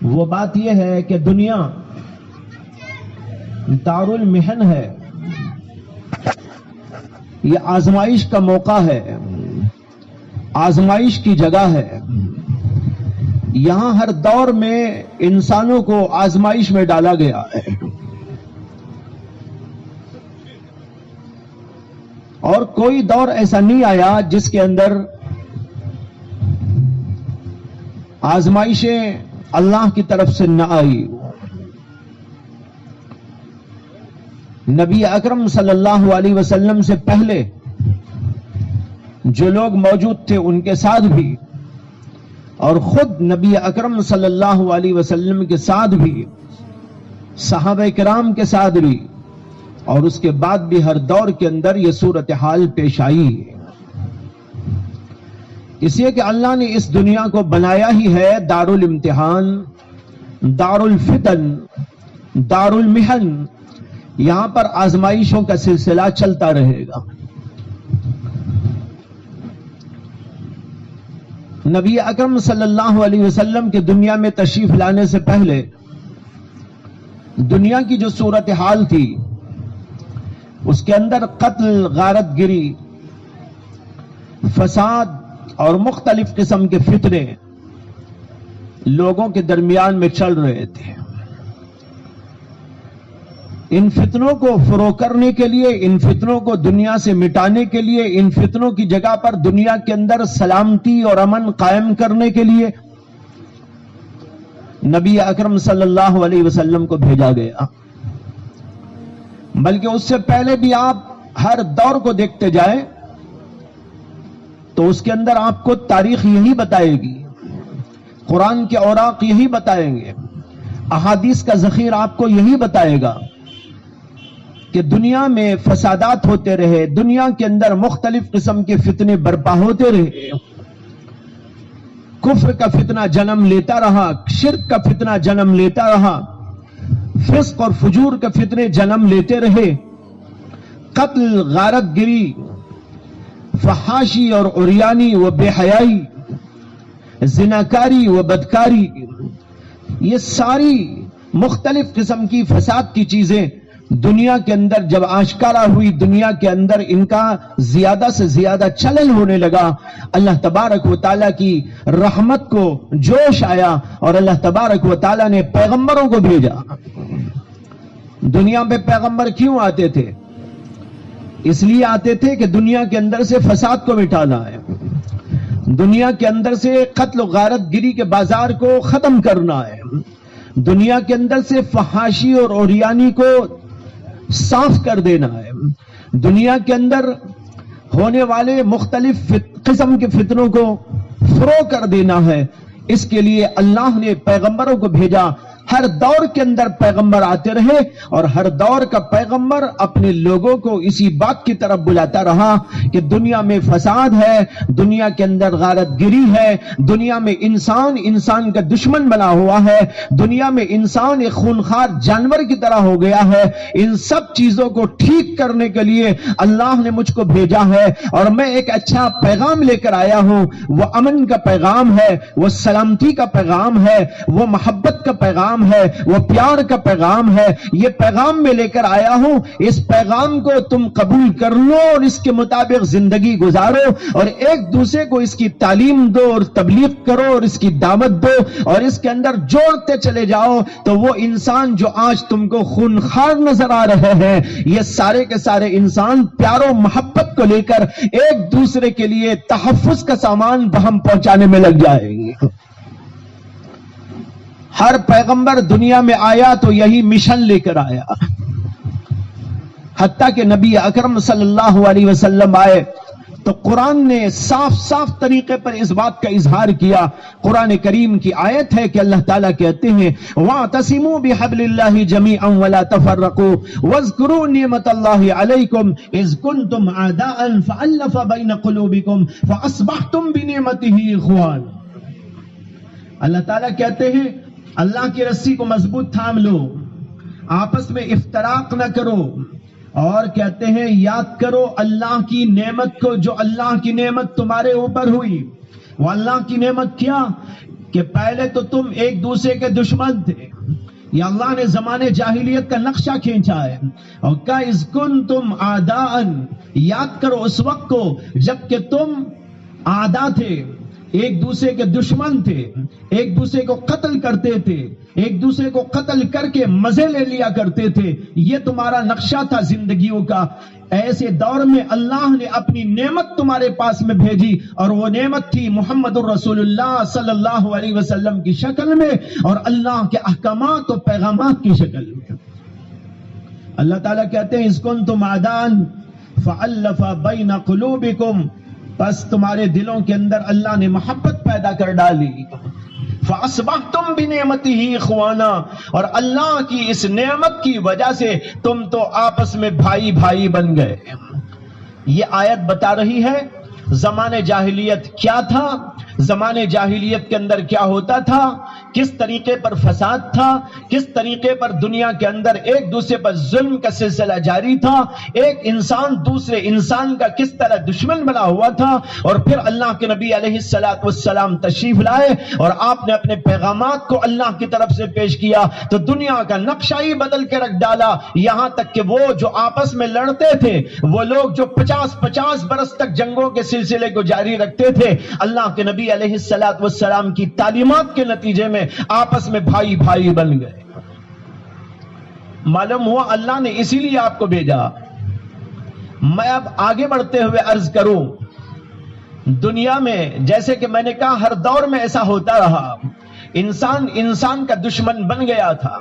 وہ بات یہ ہے کہ دنیا دار المحن ہے، یہ آزمائش کا موقع ہے، آزمائش کی جگہ ہے۔ یہاں ہر دور میں انسانوں کو آزمائش میں ڈالا گیا ہے، اور کوئی دور ایسا نہیں آیا جس کے اندر آزمائشیں اللہ کی طرف سے نہ آئی۔ نبی اکرم صلی اللہ علیہ وسلم سے پہلے جو لوگ موجود تھے ان کے ساتھ بھی، اور خود نبی اکرم صلی اللہ علیہ وسلم کے ساتھ بھی، صحابہ کرام کے ساتھ بھی، اور اس کے بعد بھی ہر دور کے اندر یہ صورتحال پیش آئی ہے۔ اس لیے کہ اللہ نے اس دنیا کو بنایا ہی ہے دار الامتحان، دار الفتن، دار المحن۔ یہاں پر آزمائشوں کا سلسلہ چلتا رہے گا۔ نبی اکرم صلی اللہ علیہ وسلم کے دنیا میں تشریف لانے سے پہلے دنیا کی جو صورتحال تھی اس کے اندر قتل، غارت گری، فساد اور مختلف قسم کے فتنے لوگوں کے درمیان میں چل رہے تھے۔ ان فتنوں کو فروغ کرنے کے لیے، ان فتنوں کو دنیا سے مٹانے کے لیے، ان فتنوں کی جگہ پر دنیا کے اندر سلامتی اور امن قائم کرنے کے لیے نبی اکرم صلی اللہ علیہ وسلم کو بھیجا گیا۔ بلکہ اس سے پہلے بھی آپ ہر دور کو دیکھتے جائیں تو اس کے اندر آپ کو تاریخ یہی بتائے گی، قرآن کے اوراق یہی بتائیں گے، احادیث کا ذخیر آپ کو یہی بتائے گا کہ دنیا میں فسادات ہوتے رہے، دنیا کے اندر مختلف قسم کے فتنے برپا ہوتے رہے، کفر کا فتنہ جنم لیتا رہا، شرک کا فتنہ جنم لیتا رہا، فسق اور فجور کے فتنے جنم لیتے رہے، قتل، غارت گری، فحاشی اور عریانی و بے حیائی، زناکاری و بدکاری، یہ ساری مختلف قسم کی فساد کی چیزیں دنیا کے اندر جب آشکارا ہوئی، دنیا کے اندر ان کا زیادہ سے زیادہ چلن ہونے لگا، اللہ تبارک و تعالیٰ کی رحمت کو جوش آیا اور اللہ تبارک و تعالیٰ نے پیغمبروں کو بھیجا۔ دنیا پہ پیغمبر کیوں آتے تھے؟ اس لیے آتے تھے کہ دنیا کے اندر سے فساد کو مٹانا ہے، دنیا کے اندر سے قتل و غارت گری کے بازار کو ختم کرنا ہے، دنیا کے اندر سے فحاشی اور عریانی کو صاف کر دینا ہے، دنیا کے اندر ہونے والے مختلف قسم کے فتنوں کو فروغ کر دینا ہے۔ اس کے لیے اللہ نے پیغمبروں کو بھیجا۔ ہر دور کے اندر پیغمبر آتے رہے اور ہر دور کا پیغمبر اپنے لوگوں کو اسی بات کی طرف بلاتا رہا کہ دنیا میں فساد ہے، دنیا کے اندر غارت گری ہے، دنیا میں انسان کا دشمن بنا ہوا ہے، دنیا میں انسان ایک خونخوار جانور کی طرح ہو گیا ہے۔ ان سب چیزوں کو ٹھیک کرنے کے لیے اللہ نے مجھ کو بھیجا ہے اور میں ایک اچھا پیغام لے کر آیا ہوں۔ وہ امن کا پیغام ہے، وہ سلامتی کا پیغام ہے، وہ محبت کا پیغام ہے، وہ پیار کا پیغام ہے۔ یہ پیغام میں لے کر آیا ہوں، اس پیغام کو تم قبول کر لو اور اس کے مطابق زندگی گزارو اور ایک دوسرے کو اس کی تعلیم دو اور تبلیغ کرو اور اس کی دعوت دو اور اس کے اندر جوڑتے چلے جاؤ تو وہ انسان جو آج تم کو خونخوار نظر آ رہے ہیں، یہ سارے کے سارے انسان پیار و محبت کو لے کر ایک دوسرے کے لیے تحفظ کا سامان بہم پہنچانے میں لگ جائیں گے۔ ہر پیغمبر دنیا میں آیا تو یہی مشن لے کر آیا، حتیٰ کہ نبی اکرم صلی اللہ علیہ وسلم آئے تو قرآن نے صاف طریقے پر اس بات کا اظہار کیا۔ قرآن کریم کی آیت ہے کہ اللہ تعالیٰ کہتے ہیں وَاعْتَصِمُوا بِحَبْلِ اللَّهِ جَمِيعًا وَلَا تَفَرَّقُوا وَاذْكُرُوا نِعْمَةَ اللَّهِ عَلَيْكُمْ إِذْ كُنْتُمْ أَعْدَاءً فَأَلَّفَ بَيْنَ قُلُوبِكُمْ فَأَصْبَحْتُمْ بِنِعْمَتِهِ إِخْوَانًا۔ اللہ تعالیٰ کہتے ہیں اللہ کی رسی کو مضبوط تھام لو، آپس میں افتراق نہ کرو، اور کہتے ہیں یاد کرو اللہ کی نعمت کو، جو اللہ کی نعمت تمہارے اوپر ہوئی۔ وہ اللہ کی نعمت کیا کہ پہلے تو تم ایک دوسرے کے دشمن تھے. یہ اللہ نے زمانے جاہلیت کا نقشہ کھینچا ہے. اور کَإِذْ كُنْتُمْ أَعْدَاءً، یاد کرو اس وقت کو جب کہ تم اعداء تھے، ایک دوسرے کے دشمن تھے، ایک دوسرے کو قتل کرتے تھے، ایک دوسرے کو قتل کر کے مزے لے لیا کرتے تھے. یہ تمہارا نقشہ تھا زندگیوں کا. ایسے دور میں اللہ نے اپنی نعمت تمہارے پاس میں بھیجی، اور وہ نعمت تھی محمد الرسول اللہ صلی اللہ علیہ وسلم کی شکل میں اور اللہ کے احکامات و پیغامات کی شکل میں. اللہ تعالیٰ کہتے ہیں اِذْ كُنْتُمْ أَعْدَاءً فَأَلَّفَ بَيْنَ قُلُوبِكُمْ، بس تمہارے دلوں کے اندر اللہ نے محبت پیدا کر ڈالی. فَأَصْبَحْتُمْ بِنِعْمَتِهِ إِخْوَانًا، اور اللہ کی اس نعمت کی وجہ سے تم تو آپس میں بھائی بھائی بن گئے. یہ آیت بتا رہی ہے زمانے جاہلیت کیا تھا، زمانے جاہلیت کے اندر کیا ہوتا تھا، کس طریقے پر فساد تھا، کس طریقے پر دنیا کے اندر ایک دوسرے پر ظلم کا سلسلہ جاری تھا، ایک انسان دوسرے انسان کا کس طرح دشمن بنا ہوا تھا. اور پھر اللہ کے نبی علیہ السلام تشریف لائے اور آپ نے اپنے پیغامات کو اللہ کی طرف سے پیش کیا تو دنیا کا نقشہ ہی بدل کے رکھ ڈالا. یہاں تک کہ وہ جو آپس میں لڑتے تھے، وہ لوگ جو 50 برس تک جنگوں کے سلسلے کو جاری رکھتے تھے، اللہ کے نبی علیہ السلام کی تعلیمات کے نتیجے میں آپس میں بھائی بھائی بن گئے. معلوم ہوا اللہ نے اسی لیے آپ کو بھیجا. میں اب آگے بڑھتے ہوئے عرض کروں، دنیا میں جیسے کہ میں نے کہا ہر دور میں ایسا ہوتا رہا. انسان کا دشمن بن گیا تھا.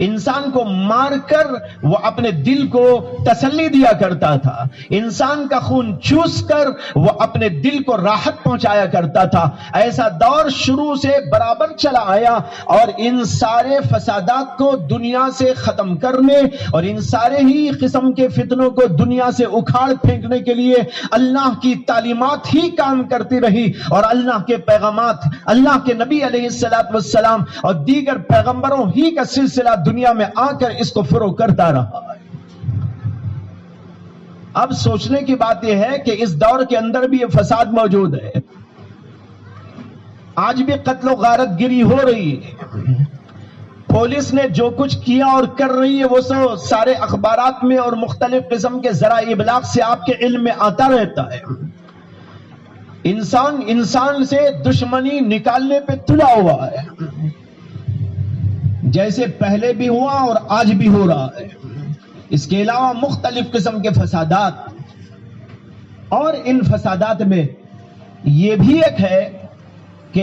انسان کو مار کر وہ اپنے دل کو تسلی دیا کرتا تھا. انسان کا خون چوس کر وہ اپنے دل کو راحت پہنچایا کرتا تھا. ایسا دور شروع سے برابر چلا آیا اور ان سارے فسادات کو دنیا سے ختم کرنے اور ان سارے ہی قسم کے فتنوں کو دنیا سے اکھاڑ پھینکنے کے لیے اللہ کی تعلیمات ہی کام کرتی رہی اور اللہ کے پیغامات، اللہ کے نبی علیہ السلام اور دیگر پیغمبروں ہی کا سلسلہ دنیا میں آ کر اس کو فروغ کرتا رہا. اب سوچنے کی بات یہ ہے کہ اس دور کے اندر بھی یہ فساد موجود ہے. آج بھی قتل و غارت گری ہو رہی ہے. پولیس نے جو کچھ کیا اور کر رہی ہے وہ سارے اخبارات میں اور مختلف قسم کے ذرائع ابلاغ سے آپ کے علم میں آتا رہتا ہے. انسان سے دشمنی نکالنے پہ تلا ہوا ہے، جیسے پہلے بھی ہوا اور آج بھی ہو رہا ہے. اس کے علاوہ مختلف قسم کے فسادات، اور ان فسادات میں یہ بھی ایک ہے کہ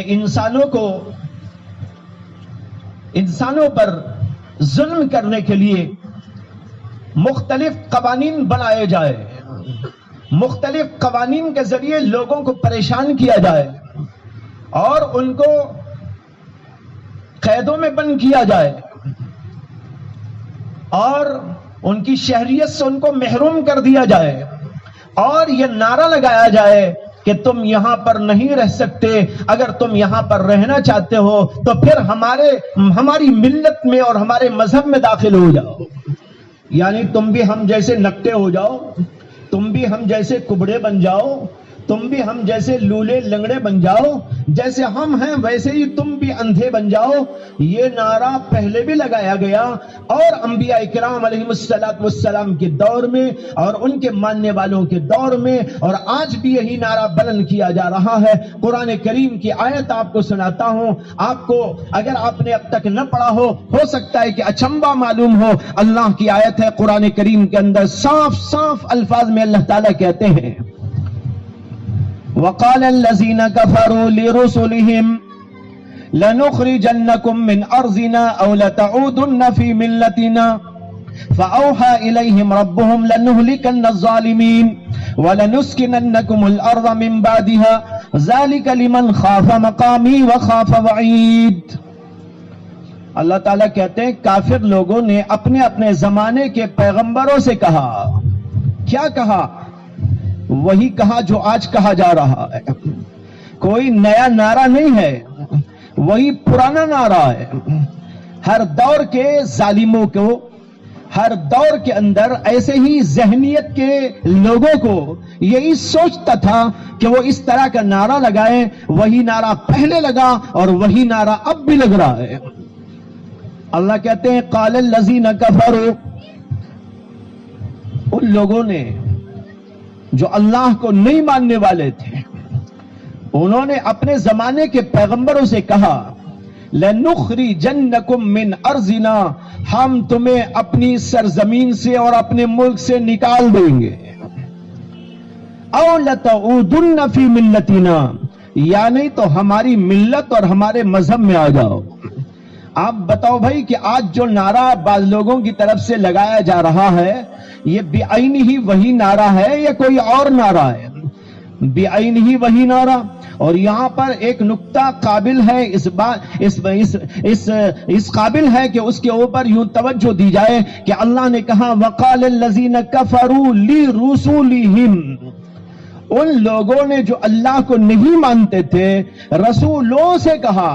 انسانوں پر ظلم کرنے کے لیے مختلف قوانین بنائے جائے، مختلف قوانین کے ذریعے لوگوں کو پریشان کیا جائے اور ان کو قیدوں میں بند کیا جائے اور ان کی شہریت سے ان کو محروم کر دیا جائے اور یہ نعرہ لگایا جائے کہ تم یہاں پر نہیں رہ سکتے، اگر تم یہاں پر رہنا چاہتے ہو تو پھر ہماری ملت میں اور ہمارے مذہب میں داخل ہو جاؤ. یعنی تم بھی ہم جیسے نکٹے ہو جاؤ، تم بھی ہم جیسے کبڑے بن جاؤ، تم بھی ہم جیسے لولے لنگڑے بن جاؤ، جیسے ہم ہیں ویسے ہی تم بھی اندھے بن جاؤ. یہ نعرہ پہلے بھی لگایا گیا اور انبیاء کرام علیہ السلام کے دور میں اور ان کے ماننے والوں کے دور میں، اور آج بھی یہی نعرہ بلند کیا جا رہا ہے. قرآن کریم کی آیت آپ کو سناتا ہوں، آپ کو اگر آپ نے اب تک نہ پڑھا ہو سکتا ہے کہ اچنبھا معلوم ہو. اللہ کی آیت ہے قرآن کریم کے اندر، صاف صاف الفاظ میں اللہ تعالیٰ کہتے ہیں وَقَالَ الَّذِينَ كَفَرُوا لِرُسُلِهِمْ لَنُخْرِجَنَّكُمْ مِنْ أَرْضِنَا أَوْ لَتَعُودُنَّ فِي مِلَّتِنَا فَأَوْحَى إِلَيْهِمْ رَبُّهُمْ لَنُهْلِكَنَّ الظَّالِمِينَ وَلَنُسْكِنَنَّكُمُ الْأَرْضَ مِنْ بَعْدِهَا ذَلِكَ لِمَنْ خَافَ مَقَامِي وَخَافَ وَعِيدِ. اللہ تعالیٰ کہتے ہیں کافر لوگوں نے اپنے اپنے زمانے کے پیغمبروں سے کہا. کیا کہا؟ وہی کہا جو آج کہا جا رہا ہے. کوئی نیا نعرہ نہیں ہے، وہی پرانا نعرہ ہے. ہر دور کے ظالموں کو، ہر دور کے اندر ایسے ہی ذہنیت کے لوگوں کو یہی سوچتا تھا کہ وہ اس طرح کا نعرہ لگائیں. وہی نعرہ پہلے لگا اور وہی نعرہ اب بھی لگ رہا ہے. اللہ کہتے ہیں قال الذین کفروا، ان لوگوں نے جو اللہ کو نہیں ماننے والے تھے، انہوں نے اپنے زمانے کے پیغمبروں سے کہا لَنُخْرِجَنَّكُم مِّنْ أَرْضِنَا، ہم تمہیں اپنی سرزمین سے اور اپنے ملک سے نکال دیں گے. أَوْ لَتَعُودُنَّ فِي مِلَّتِنَا، یا نہیں تو ہماری ملت اور ہمارے مذہب میں آ جاؤ. آپ بتاؤ بھائی کہ آج جو نعرہ بعض لوگوں کی طرف سے لگایا جا رہا ہے، یہ بعین ہی وہی نعرہ ہے یا کوئی اور نعرہ ہے؟ بعین ہی وہی نعرہ. اور یہاں پر ایک نقطہ قابل ہے اس قابل ہے کہ اس کے اوپر یوں توجہ دی جائے کہ اللہ نے کہا وقال الذین کفروا لرسولہم، ان لوگوں نے جو اللہ کو نہیں مانتے تھے رسولوں سے کہا.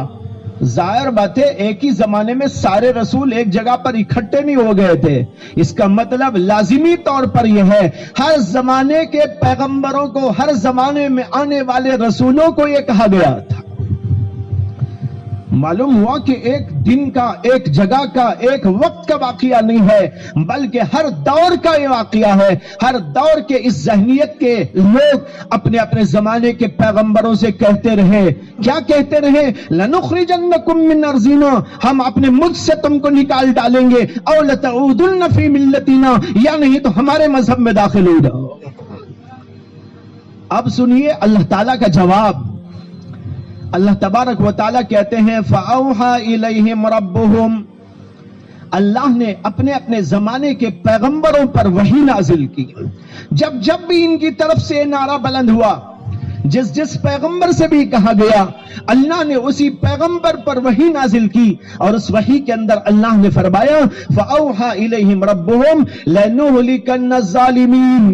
ظاہر بات ہے ایک ہی زمانے میں سارے رسول ایک جگہ پر اکٹھے نہیں ہو گئے تھے. اس کا مطلب لازمی طور پر یہ ہے ہر زمانے کے پیغمبروں کو، ہر زمانے میں آنے والے رسولوں کو یہ کہا گیا تھا. معلوم ہوا کہ ایک دن کا، ایک جگہ کا، ایک وقت کا واقعہ نہیں ہے، بلکہ ہر دور کا یہ واقعہ ہے. ہر دور کے اس ذہنیت کے لوگ اپنے اپنے زمانے کے پیغمبروں سے کہتے رہے. کیا کہتے رہے؟ لَنُخْرِجَنَّكُم مِّنْ أَرْضِنَا، ہم اپنے ملک سے تم کو نکال ڈالیں گے. أَوْ لَتَعُودُنَّ فِي مِلَّتِنَا، یا نہیں تو ہمارے مذہب میں داخل ہو جاؤ. اب سنیے اللہ تعالیٰ کا جواب. اللہ تبارک و تعالیٰ کہتے ہیں فَأَوْحَى إِلَيْهِمْ رَبُّهُمْ، اللہ نے اپنے اپنے زمانے کے پیغمبروں پر وحی نازل کی. جب بھی ان کی طرف سے نعرہ بلند ہوا، جس پیغمبر سے بھی کہا گیا، اللہ نے اسی پیغمبر پر وحی نازل کی. اور اس وحی کے اندر اللہ نے فرمایا فَأَوْحَى إِلَيْهِمْ رَبُّهُمْ لَنُهْلِكَنَّ الظَّالِمِينَ،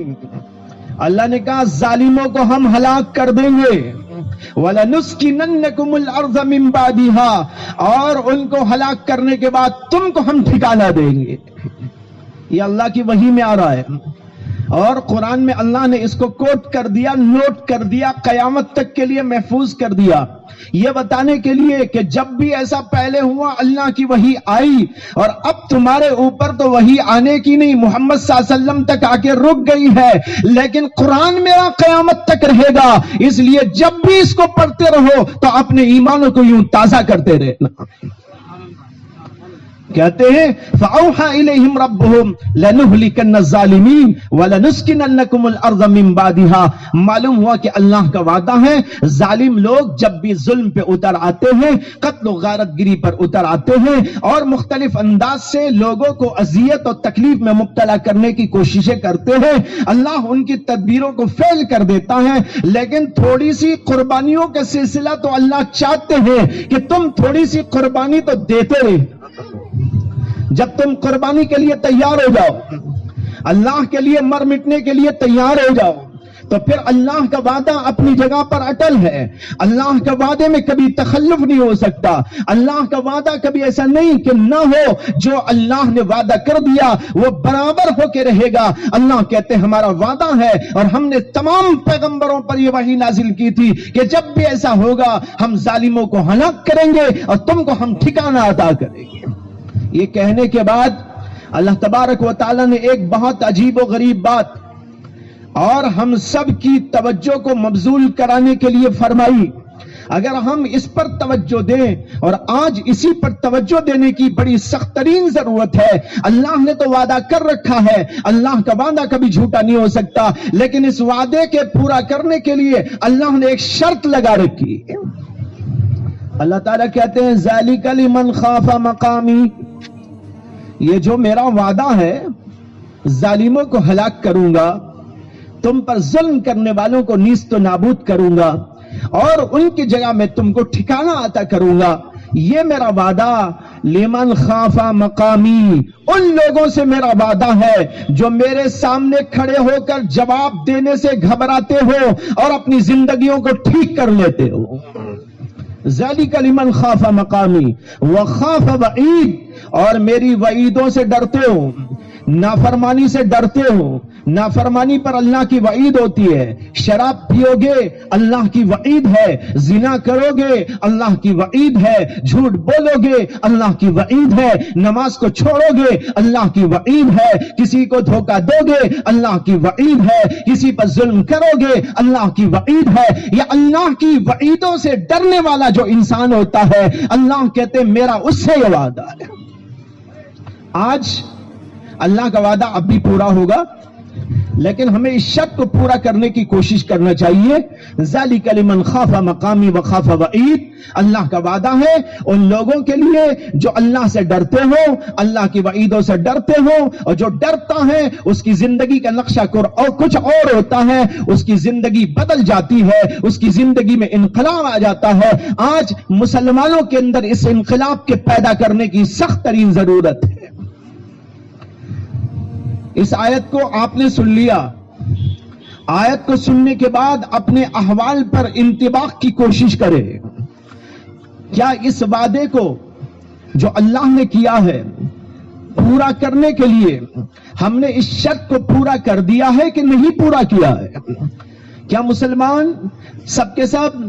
اللہ نے کہا ظالموں کو ہم ہلاک کر دیں گے. وَلَنُسْكِنَنَّكُمُ الْأَرْضَ مِنْ بَعْدِهَا، اور ان کو ہلاک کرنے کے بعد تم کو ہم ٹھکانہ دیں گے. یہ اللہ کی وحی میں آ رہا ہے. اور قرآن میں اللہ نے اس کو کوٹ کر دیا، نوٹ کر دیا، قیامت تک کے لیے محفوظ کر دیا، یہ بتانے کے لیے کہ جب بھی ایسا پہلے ہوا اللہ کی وحی آئی، اور اب تمہارے اوپر تو وحی آنے کی نہیں، محمد صلی اللہ علیہ وسلم تک آ کے رک گئی ہے، لیکن قرآن میرا قیامت تک رہے گا. اس لیے جب بھی اس کو پڑھتے رہو تو اپنے ایمانوں کو یوں تازہ کرتے رہنا. کہتے ہیں فَأَوْحَى إِلَيْهِمْ رَبُّهُمْ لَنُهْلِكَنَّ الظَّالِمِينَ وَلَنُسْكِنَنَّكُمُ الْأَرْضَ مِنْ بَعْدِهَا. معلوم ہوا کہ اللہ کا وعدہ ہے ظالم لوگ جب بھی ظلم پہ اتر آتے ہیں، قتل و غارت گری پر اتر آتے ہیں، اور مختلف انداز سے لوگوں کو اذیت اور تکلیف میں مبتلا کرنے کی کوششیں کرتے ہیں، اللہ ان کی تدبیروں کو فیل کر دیتا ہے. لیکن تھوڑی سی قربانیوں کا سلسلہ تو اللہ چاہتے ہیں کہ تم تھوڑی سی قربانی تو دیتے رہے. جب تم قربانی کے لیے تیار ہو جاؤ، اللہ کے لیے مر مٹنے کے لیے تیار ہو جاؤ، تو پھر اللہ کا وعدہ اپنی جگہ پر اٹل ہے. اللہ کا وعدے میں کبھی تخلف نہیں ہو سکتا. اللہ کا وعدہ کبھی ایسا نہیں کہ نہ ہو. جو اللہ نے وعدہ کر دیا وہ برابر ہو کے رہے گا. اللہ کہتے ہیں ہمارا وعدہ ہے، اور ہم نے تمام پیغمبروں پر یہ وحی نازل کی تھی کہ جب بھی ایسا ہوگا ہم ظالموں کو ہلاک کریں گے اور تم کو ہم ٹھکانہ عطا کریں گے. یہ کہنے کے بعد اللہ تبارک و تعالیٰ نے ایک بہت عجیب و غریب بات اور ہم سب کی توجہ کو مبذول کرانے کے لیے فرمائی. اگر ہم اس پر توجہ دیں، اور آج اسی پر توجہ دینے کی بڑی سخت ترین ضرورت ہے. اللہ نے تو وعدہ کر رکھا ہے، اللہ کا وعدہ کبھی جھوٹا نہیں ہو سکتا، لیکن اس وعدے کے پورا کرنے کے لیے اللہ نے ایک شرط لگا رکھی. اللہ تعالیٰ کہتے ہیں ذالک لمن خاف مقامی، یہ جو میرا وعدہ ہے ظالموں کو ہلاک کروں گا، تم پر ظلم کرنے والوں کو نیست و نابود کروں گا، اور ان کی جگہ میں تم کو ٹھکانہ عطا کروں گا. یہ میرا وعدہ لمن خاف مقامی، ان لوگوں سے میرا وعدہ ہے جو میرے سامنے کھڑے ہو کر جواب دینے سے گھبراتے ہو اور اپنی زندگیوں کو ٹھیک کر لیتے ہو. ذالک لمن خاف مقامی وخاف وعید، اور میری وعیدوں سے ڈرتے ہو. نافرمانی سے ڈرتے ہو، نافرمانی پر اللہ کی وعید ہوتی ہے، شراب پیو گے اللہ کی وعید ہے، زنا کرو گے اللہ کی وعید ہے، جھوٹ بولو گے اللہ کی وعید ہے، نماز کو چھوڑو گے اللہ کی وعید ہے، کسی کو دھوکہ دو گے اللہ کی وعید ہے، کسی پر ظلم کرو گے اللہ کی وعید ہے۔ یہ اللہ کی وعیدوں سے ڈرنے والا جو انسان ہوتا ہے، اللہ کہتے ہیں میرا اس سے یہ وعدہ ہے۔ آج اللہ کا وعدہ اب بھی پورا ہوگا، لیکن ہمیں اس شرط کو پورا کرنے کی کوشش کرنا چاہیے۔ ذالک لمن خاف مقامی وخاف وعید، اللہ کا وعدہ ہے ان لوگوں کے لیے جو اللہ سے ڈرتے ہو، اللہ کی وعیدوں سے ڈرتے ہو، اور جو ڈرتا ہے اس کی زندگی کا نقشہ اور کچھ اور ہوتا ہے، اس کی زندگی بدل جاتی ہے، اس کی زندگی میں انقلاب آ جاتا ہے۔ آج مسلمانوں کے اندر اس انقلاب کے پیدا کرنے کی سخت ترین ضرورت ہے۔ اس آیت کو آپ نے سن لیا، آیت کو سننے کے بعد اپنے احوال پر انطباق کی کوشش کرے۔ کیا اس وعدے کو جو اللہ نے کیا ہے پورا کرنے کے لیے ہم نے اس شرط کو پورا کر دیا ہے کہ نہیں پورا کیا ہے؟ کیا مسلمان سب کے سب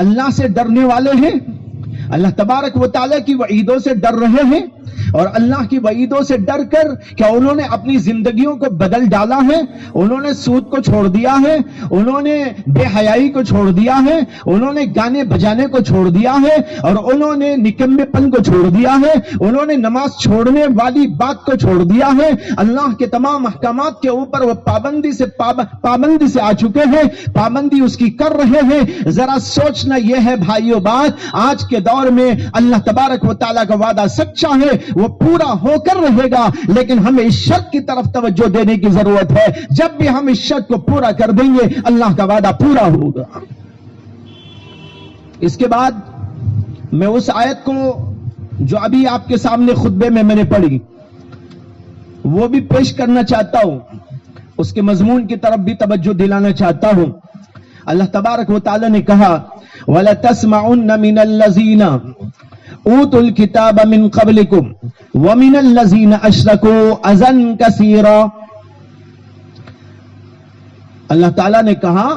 اللہ سے ڈرنے والے ہیں؟ اللہ تبارک و تعالیٰ کی وعیدوں سے ڈر رہے ہیں؟ اور اللہ کی وعیدوں سے ڈر کر کیا انہوں نے اپنی زندگیوں کو بدل ڈالا ہے؟ انہوں نے سود کو چھوڑ دیا ہے، انہوں نے بے حیائی کو چھوڑ دیا ہے، انہوں نے گانے بجانے کو چھوڑ دیا ہے، اور انہوں نے نکمے پن کو چھوڑ دیا ہے، انہوں نے نماز چھوڑنے والی بات کو چھوڑ دیا ہے۔ اللہ کے تمام احکامات کے اوپر وہ پابندی سے آ چکے ہیں، پابندی اس کی کر رہے ہیں۔ ذرا سوچنا یہ ہے بھائیو بات، آج کے دور میں اللہ تبارک و تعالیٰ کا وعدہ سچا ہے، وہ پورا ہو کر رہے گا، لیکن ہمیں اس شرط کی طرف توجہ دینے کی ضرورت ہے۔ جب بھی ہم اس شرط کو پورا کر دیں گے اللہ کا وعدہ پورا ہوگا۔ اس کے بعد میں اس آیت کو جو ابھی آپ کے سامنے خطبے میں نے پڑھی وہ بھی پیش کرنا چاہتا ہوں، اس کے مضمون کی طرف بھی توجہ دلانا چاہتا ہوں۔ اللہ تبارک و تعالی نے کہا وَلَتَسْمَعُنَّ مِنَ الَّذِينَ اوتوا الکتاب من قبلکم ومن الذین اشرکوا اذًا کثیرا۔ اللہ تعالیٰ نے کہا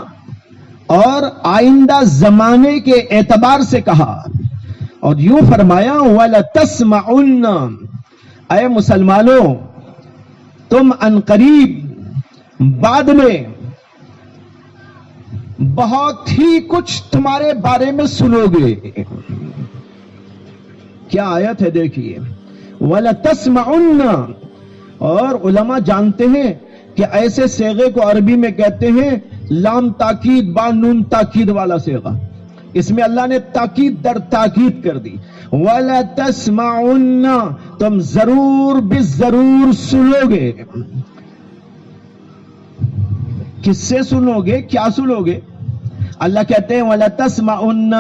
اور آئندہ زمانے کے اعتبار سے کہا، اور یوں فرمایا وَلَتَسْمَعُنَّ، اے مسلمانوں تم عنقریب بعد میں بہت ہی کچھ تمہارے بارے میں سنو گے۔ کیا آیت ہے دیکھیے، وَلَتَسْمَعُنَّ، اور علماء جانتے ہیں کہ ایسے صیغے کو عربی میں کہتے ہیں لام تاکید با نون تاکید والا صیغہ، اس میں اللہ نے تاکید در تاکید کر دی۔ وَلَتَسْمَعُنَّ، تم ضرور بالضرور سنو گے۔ کس سے سنو گے؟ کیا سنو گے؟ اللہ کہتے ہیں وَلَتَسْمَعُنَّ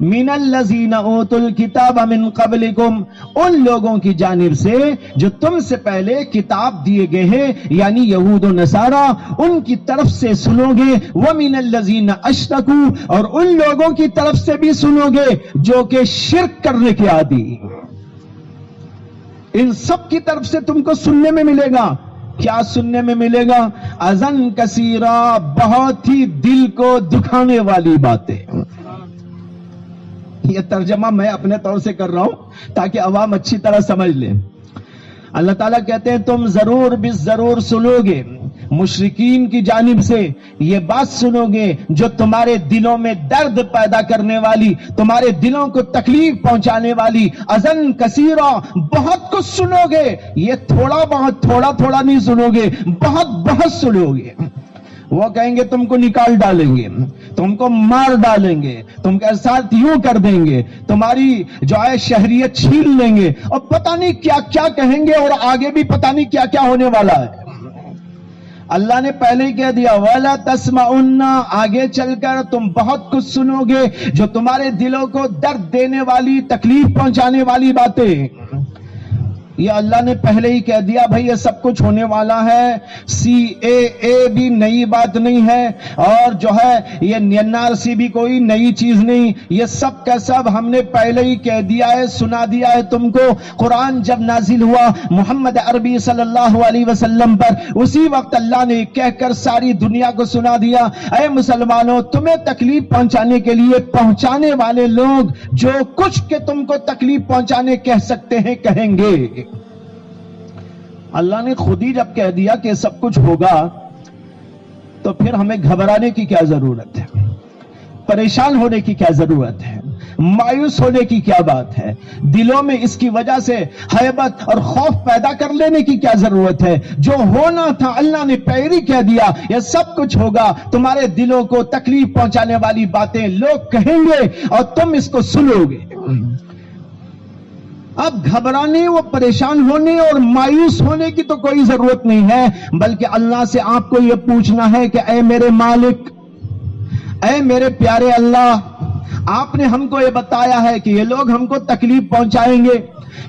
من الذین اوتوا الکتاب من قبلکم، ان لوگوں کی جانب سے جو تم سے پہلے کتاب دیے گئے ہیں، یعنی یہود و نصارہ، ان کی طرف سے سنو گے۔ ومن الذین اشرکوا، اور ان لوگوں کی طرف سے بھی سنو گے جو کہ شرک کرنے کے عادی۔ ان سب کی طرف سے تم کو سننے میں ملے گا۔ کیا سننے میں ملے گا؟ اذًا کثیرا، بہت ہی دل کو دکھانے والی باتیں۔ یہ ترجمہ میں اپنے طور سے کر رہا ہوں تاکہ عوام اچھی طرح سمجھ لیں۔ اللہ تعالیٰ کہتے ہیں تم ضرور بالضرور سنو گے، مشرکین کی جانب سے یہ بات سنو گے جو تمہارے دلوں میں درد پیدا کرنے والی، تمہارے دلوں کو تکلیف پہنچانے والی۔ اذًا کثیرا، بہت کچھ سنو گے، یہ تھوڑا بہت تھوڑا تھوڑا نہیں سنو گے، بہت بہت سنو گے۔ وہ کہیں گے تم کو نکال ڈالیں گے، تم کو مار ڈالیں گے، تم کے ساتھ یوں کر دیں گے، تمہاری جو ہے شہریت چھین لیں گے، اور پتہ نہیں کیا کیا کہیں گے، اور آگے بھی پتہ نہیں کیا کیا ہونے والا ہے۔ اللہ نے پہلے ہی کہہ دیا وَلَا تَسْمَعُنَّ، آگے چل کر تم بہت کچھ سنو گے جو تمہارے دلوں کو درد دینے والی، تکلیف پہنچانے والی باتیں۔ یہ اللہ نے پہلے ہی کہہ دیا بھائی یہ سب کچھ ہونے والا ہے. CAA بھی نئی بات نہیں ہے, اور جو ہے یہ NRC بھی کوئی نئی چیز نہیں. یہ سب کا سب ہم نے پہلے ہی کہہ دیا ہے, سنا دیا ہے تم کو. قرآن جب نازل ہوا محمد عربی صلی اللہ علیہ وسلم پر, اسی وقت اللہ نے کہہ کر ساری دنیا کو سنا دیا, اے مسلمانوں تمہیں تکلیف پہنچانے کے لیے پہنچانے والے لوگ جو کچھ کہ تم کو تکلیف پہنچانے کہہ سکتے ہیں کہیں گے. اللہ نے خود ہی جب کہہ دیا کہ سب کچھ ہوگا تو پھر ہمیں گھبرانے کی کیا ضرورت ہے, پریشان ہونے کی کیا ضرورت ہے, مایوس ہونے کی کیا بات ہے, دلوں میں اس کی وجہ سے ہیبت اور خوف پیدا کر لینے کی کیا ضرورت ہے. جو ہونا تھا اللہ نے پہلے کہہ دیا, یہ سب کچھ ہوگا. تمہارے دلوں کو تکلیف پہنچانے والی باتیں لوگ کہیں گے اور تم اس کو سنو گے. اب گھبرانے و پریشان ہونے اور مایوس ہونے کی تو کوئی ضرورت نہیں ہے, بلکہ اللہ سے آپ کو یہ پوچھنا ہے کہ اے میرے مالک, اے میرے پیارے اللہ, آپ نے ہم کو یہ بتایا ہے کہ یہ لوگ ہم کو تکلیف پہنچائیں گے,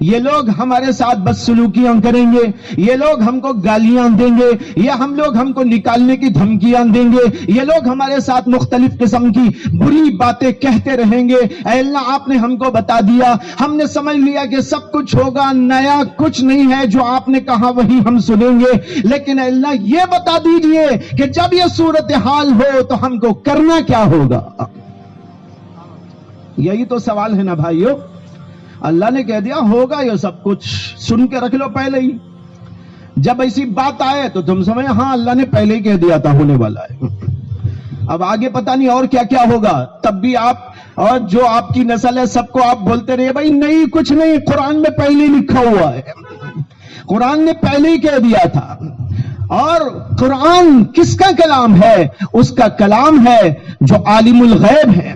یہ لوگ ہمارے ساتھ بدسلوکیاں کریں گے, یہ لوگ ہم کو گالیاں دیں گے, یہ لوگ ہم کو نکالنے کی دھمکیاں دیں گے, یہ لوگ ہمارے ساتھ مختلف قسم کی بری باتیں کہتے رہیں گے. اے اللہ آپ نے ہم کو بتا دیا, ہم نے سمجھ لیا کہ سب کچھ ہوگا, نیا کچھ نہیں ہے, جو آپ نے کہا وہی ہم سنیں گے. لیکن اے اللہ یہ بتا دیجئے کہ جب یہ صورتحال ہو تو ہم کو کرنا کیا ہوگا. یہی تو سوال ہے نا بھائیو. اللہ نے کہہ دیا ہوگا یہ سب کچھ, سن کے رکھ لو پہلے ہی. جب ایسی بات آئے تو تم سمجھے ہاں اللہ نے پہلے ہی کہہ دیا تھا ہونے والا ہے. اب آگے پتہ نہیں اور کیا کیا ہوگا, تب بھی آپ اور جو آپ کی نسل ہے سب کو آپ بولتے رہے بھائی نہیں کچھ نہیں, قرآن میں پہلے لکھا ہوا ہے, قرآن نے پہلے ہی کہہ دیا تھا. اور قرآن کس کا کلام ہے؟ اس کا کلام ہے جو عالم الغیب ہے.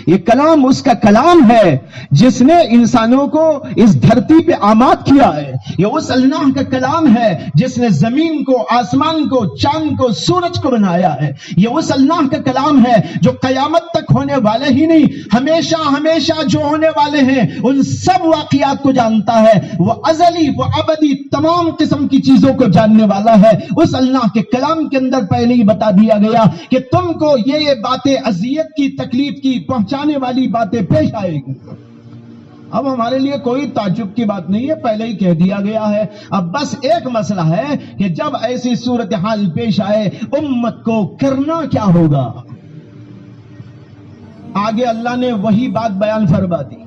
یہ کلام اس کا کلام ہے جس نے انسانوں کو اس دھرتی پہ آماد کیا ہے. یہ اس اللہ کا کلام ہے جس نے زمین کو, آسمان کو, چاند کو, سورج کو بنایا ہے. یہ اس اللہ کا کلام ہے جو قیامت تک ہونے والے ہی نہیں, ہمیشہ ہمیشہ جو ہونے والے ہیں ان سب واقعات کو جانتا ہے. وہ ازلی, وہ ابدی, تمام قسم کی چیزوں کو جاننے والا ہے. اس اللہ کے کلام کے اندر پہلے ہی بتا دیا گیا کہ تم کو یہ باتیں اذیت کی, تکلیف کی, پہنچانے والی باتیں پیش آئے گی. اب ہمارے لیے کوئی تعجب کی بات نہیں ہے, پہلے ہی کہہ دیا گیا ہے. اب بس ایک مسئلہ ہے کہ جب ایسی صورتحال پیش آئے امت کو کرنا کیا ہوگا. آگے اللہ نے وہی بات بیان فرما دی.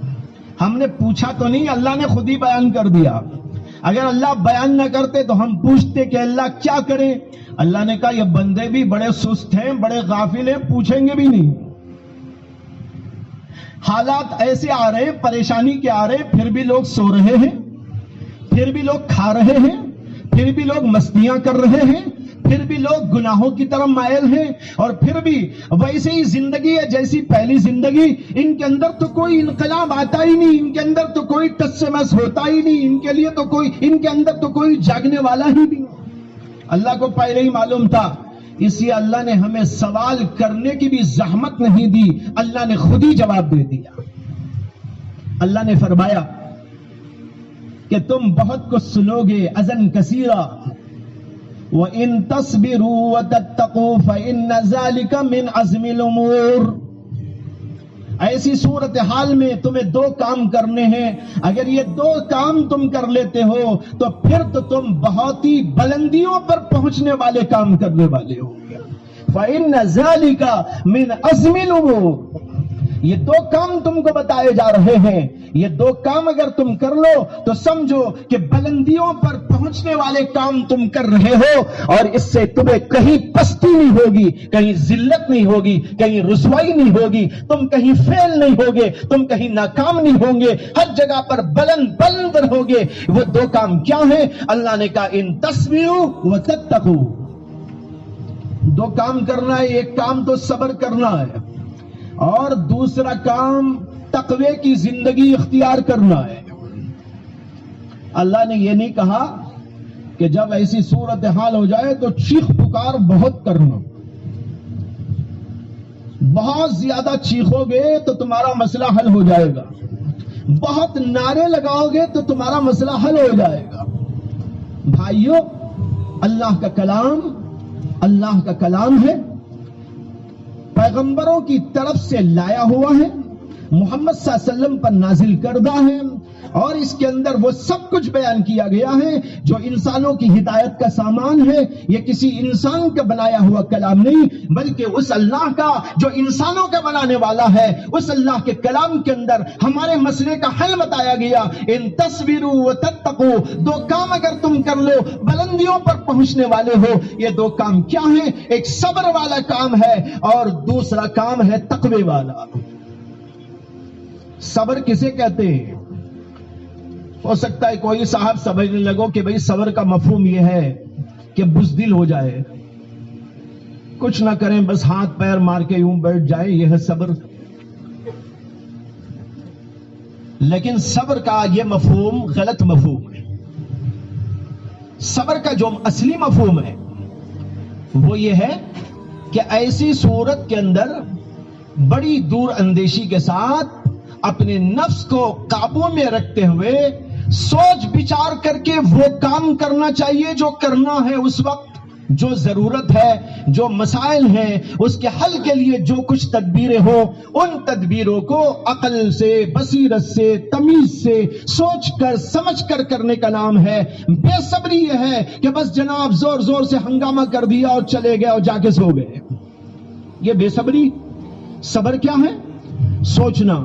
ہم نے پوچھا تو نہیں, اللہ نے خود ہی بیان کر دیا. اگر اللہ بیان نہ کرتے تو ہم پوچھتے کہ اللہ کیا کریں. اللہ نے کہا یہ بندے بھی بڑے سست ہیں, بڑے غافل ہیں, پوچھیں گے بھی نہیں. حالات ایسے آ رہے ہیں, پریشانی کے آ رہے ہیں, پھر بھی لوگ سو رہے ہیں, پھر بھی لوگ کھا رہے ہیں, پھر بھی لوگ مستیاں کر رہے ہیں, پھر بھی لوگ گناہوں کی طرف مائل ہیں, اور پھر بھی ویسے ہی زندگی ہے جیسی پہلی زندگی. ان کے اندر تو کوئی انقلاب آتا ہی نہیں, ان کے اندر تو کوئی ٹس سے مس ہوتا ہی نہیں, ان کے لیے تو کوئی, ان کے اندر تو کوئی جاگنے والا ہی نہیں. اللہ کو پہلے ہی معلوم تھا, اس لیے اللہ نے ہمیں سوال کرنے کی بھی زحمت نہیں دی, اللہ نے خود ہی جواب دے دیا. اللہ نے فرمایا کہ تم بہت کچھ سنو گے, اذن کثیرا, وَإِن تَصْبِرُوا وَتَتَّقُوا فَإِنَّ ذَلِكَ مِنْ عَزْمِ الْأُمُورِ. ایسی صورتحال میں تمہیں دو کام کرنے ہیں, اگر یہ دو کام تم کر لیتے ہو تو پھر تو تم بہت ہی بلندیوں پر پہنچنے والے کام کرنے والے ہو. فَإِنَّ ذَلِكَ مِنْ عَزْمِ الْأُمُورِ. یہ دو کام تم کو بتائے جا رہے ہیں, یہ دو کام اگر تم کر لو تو سمجھو کہ بلندیوں پر پہنچنے والے کام تم کر رہے ہو, اور اس سے تمہیں کہیں پستی نہیں ہوگی, کہیں ذلت نہیں ہوگی, کہیں رسوائی نہیں ہوگی, تم کہیں فیل نہیں ہوگے, تم کہیں ناکام نہیں ہوں گے, ہر جگہ پر بلند بلند رہوگے. وہ دو کام کیا ہیں؟ اللہ نے کہا ان تصبروا وتتقوا. دو کام کرنا ہے, ایک کام تو صبر کرنا ہے, اور دوسرا کام تقوی کی زندگی اختیار کرنا ہے. اللہ نے یہ نہیں کہا کہ جب ایسی صورتحال ہو جائے تو چیخ پکار بہت کرنا, بہت زیادہ چیخو گے تو تمہارا مسئلہ حل ہو جائے گا, بہت نعرے لگاؤ گے تو تمہارا مسئلہ حل ہو جائے گا۔ بھائیو، اللہ کا کلام ہے، پیغمبروں کی طرف سے لایا ہوا ہے، محمد صلی اللہ علیہ وسلم پر نازل کردہ ہے، اور اس کے اندر وہ سب کچھ بیان کیا گیا ہے جو انسانوں کی ہدایت کا سامان ہے۔ یہ کسی انسان کا بنایا ہوا کلام نہیں، بلکہ اس اللہ کا جو انسانوں کا بنانے والا ہے، اس اللہ کے کلام کے اندر ہمارے مسئلے کا حل بتایا گیا۔ ان تصبروا وتتقوا، دو کام اگر تم کر لو بلندیوں پر پہنچنے والے ہو۔ یہ دو کام کیا ہیں؟ ایک صبر والا کام ہے اور دوسرا کام ہے تقوی والا۔ صبر کسے کہتے ہیں؟ ہو سکتا ہے کوئی صاحب سمجھنے لگو کہ بھئی صبر کا مفہوم یہ ہے کہ بزدل ہو جائے، کچھ نہ کریں، بس ہاتھ پیر مار کے یوں بیٹھ جائے، یہ ہے صبر۔ لیکن صبر کا یہ مفہوم غلط مفہوم ہے۔ صبر کا جو اصلی مفہوم ہے وہ یہ ہے کہ ایسی صورت کے اندر بڑی دور اندیشی کے ساتھ اپنے نفس کو قابو میں رکھتے ہوئے سوچ بچار کر کے وہ کام کرنا چاہیے جو کرنا ہے اس وقت، جو ضرورت ہے، جو مسائل ہیں، اس کے حل کے لیے جو کچھ تدبیریں ہوں، ان تدبیروں کو عقل سے، بصیرت سے، تمیز سے سوچ کر سمجھ کر کرنے کا نام ہے۔ بے صبری یہ ہے کہ بس جناب زور زور سے ہنگامہ کر دیا اور چلے گئے اور جا کے سو گئے، یہ بے صبری۔ صبر کیا ہے؟ سوچنا،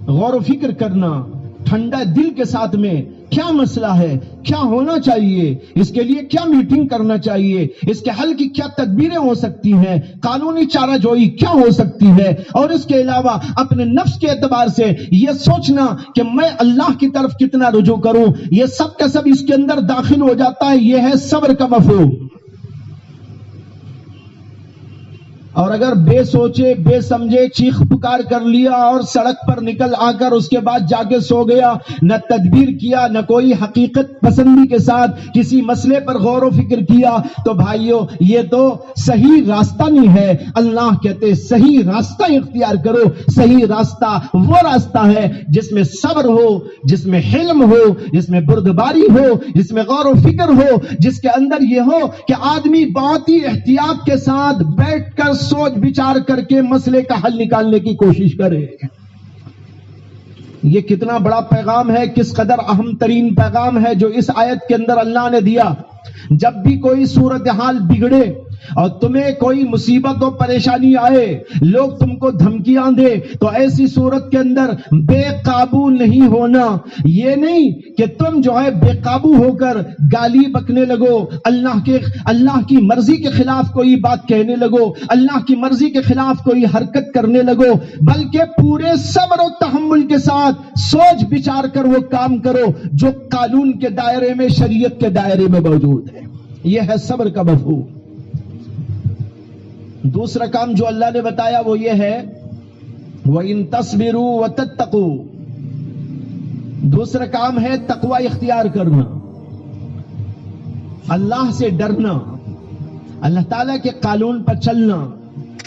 غور و فکر کرنا، ٹھنڈا دل کے ساتھ میں کیا مسئلہ ہے، کیا ہونا چاہیے، اس کے لیے کیا میٹنگ کرنا چاہیے، اس کے حل کی کیا تدبیریں ہو سکتی ہیں، قانونی چارہ جوئی کیا ہو سکتی ہے، اور اس کے علاوہ اپنے نفس کے اعتبار سے یہ سوچنا کہ میں اللہ کی طرف کتنا رجوع کروں، یہ سب کا سب اس کے اندر داخل ہو جاتا ہے۔ یہ ہے صبر کا مفہوم۔ اور اگر بے سوچے بے سمجھے چیخ پکار کر لیا اور سڑک پر نکل آ کر اس کے بعد جا کے سو گیا، نہ تدبیر کیا، نہ کوئی حقیقت پسندی کے ساتھ کسی مسئلے پر غور و فکر کیا، تو بھائیو یہ تو صحیح راستہ نہیں ہے۔ اللہ کہتے صحیح راستہ اختیار کرو۔ صحیح راستہ وہ راستہ ہے جس میں صبر ہو، جس میں حلم ہو، جس میں بردباری ہو، جس میں غور و فکر ہو، جس کے اندر یہ ہو کہ آدمی بہت ہی احتیاط کے ساتھ بیٹھ کر سوچ بچار کر کے مسئلے کا حل نکالنے کی کوشش کرے۔ یہ کتنا بڑا پیغام ہے، کس قدر اہم ترین پیغام ہے جو اس آیت کے اندر اللہ نے دیا۔ جب بھی کوئی صورتحال بگڑے اور تمہیں کوئی مصیبت و پریشانی آئے، لوگ تم کو دھمکیاں دے، تو ایسی صورت کے اندر بے قابو نہیں ہونا۔ یہ نہیں کہ تم جو ہے بے قابو ہو کر گالی بکنے لگو، اللہ کی مرضی کے خلاف کوئی بات کہنے لگو، اللہ کی مرضی کے خلاف کوئی حرکت کرنے لگو، بلکہ پورے صبر و تحمل کے ساتھ سوچ بچار کر وہ کام کرو جو قانون کے دائرے میں، شریعت کے دائرے میں موجود ہے۔ یہ ہے صبر کا مفہوم۔ دوسرا کام جو اللہ نے بتایا وہ یہ ہے وَإِن تَصْبِرُوا وَتَتَّقُوا، دوسرا کام ہے تقوی اختیار کرنا، اللہ سے ڈرنا، اللہ تعالیٰ کے قانون پر چلنا،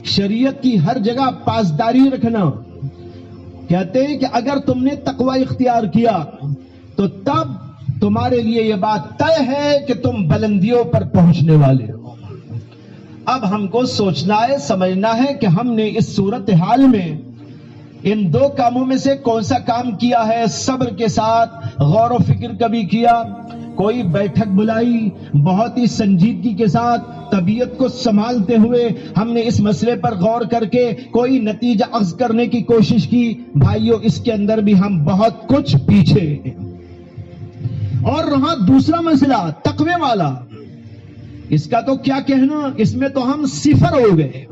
شریعت کی ہر جگہ پاسداری رکھنا۔ کہتے ہیں کہ اگر تم نے تقوی اختیار کیا تو تب تمہارے لیے یہ بات طے ہے کہ تم بلندیوں پر پہنچنے والے ہو۔ اب ہم کو سوچنا ہے، سمجھنا ہے کہ ہم نے اس صورتحال میں ان دو کاموں میں سے کون سا کام کیا ہے۔ صبر کے ساتھ غور و فکر کبھی کیا، کوئی بیٹھک بلائی، بہت ہی سنجیدگی کے ساتھ طبیعت کو سنبھالتے ہوئے ہم نے اس مسئلے پر غور کر کے کوئی نتیجہ اخذ کرنے کی کوشش کی۔ بھائیو، اس کے اندر بھی ہم بہت کچھ پیچھے ہیں۔ اور رہا دوسرا مسئلہ تقوی والا، اس کا تو کیا کہنا، اس میں تو ہم صفر ہو گئے۔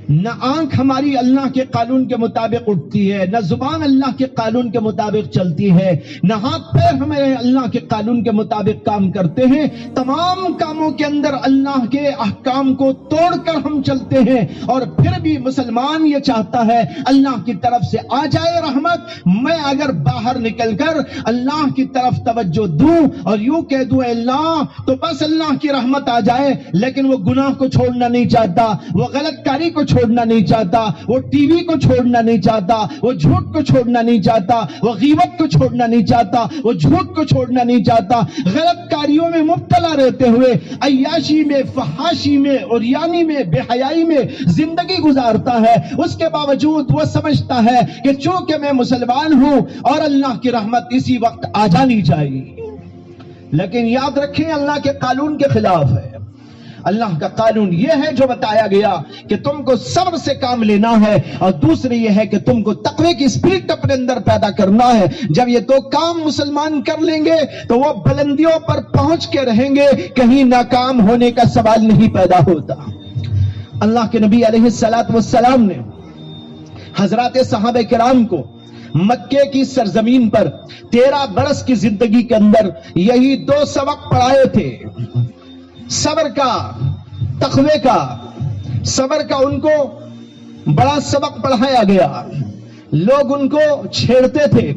نہ آنکھ ہماری اللہ کے قانون کے مطابق اٹھتی ہے، نہ زبان اللہ کے قانون کے مطابق چلتی ہے، نہ ہاتھ پیر ہمارے اللہ کے قانون کے مطابق کام کرتے ہیں۔ تمام کاموں کے اندر اللہ کے احکام کو توڑ کر ہم چلتے ہیں، اور پھر بھی مسلمان یہ چاہتا ہے اللہ کی طرف سے آ جائے رحمت، میں اگر باہر نکل کر اللہ کی طرف توجہ دوں اور یوں کہہ دوں اے اللہ، تو بس اللہ کی رحمت آ جائے، لیکن وہ گناہ کو چھوڑنا نہیں چاہتا، وہ غلط کاری کو چھوڑنا چھوڑنا نہیں چاہتا, وہ ٹی وی کو چھوڑنا نہیں چاہتا, وہ جھوٹ کو چھوڑنا نہیں چاہتا, وہ غیبت کو چھوڑنا نہیں چاہتا, وہ جھوٹ کو چھوڑنا نہیں چاہتا, غلط کاریوں میں مبتلا رہتے ہوئے عیاشی میں, فحاشی میں, عریانی میں, بے حیائی میں زندگی گزارتا ہے. اس کے باوجود وہ سمجھتا ہے کہ چونکہ میں مسلمان ہوں اور اللہ کی رحمت اسی وقت آ جانی چاہیے. لیکن یاد رکھیں اللہ کے قانون کے خلاف ہے. اللہ کا قانون یہ ہے جو بتایا گیا کہ تم کو صبر سے کام لینا ہے, اور دوسری یہ ہے کہ تم کو تقوی کی اسپرٹ اپنے اندر پیدا کرنا ہے. جب یہ دو کام مسلمان کر لیں گے تو وہ بلندیوں پر پہنچ کے رہیں گے, کہیں ناکام ہونے کا سوال نہیں پیدا ہوتا. اللہ کے نبی علیہ السلام نے حضرات صحابہ کرام کو مکے کی سرزمین پر 13 برس کی زندگی کے اندر یہی 2 سبق پڑھائے تھے. صبر کا, تقوی کا. صبر کا ان کو بڑا سبق پڑھایا گیا. لوگ ان کو چھیڑتے تھے,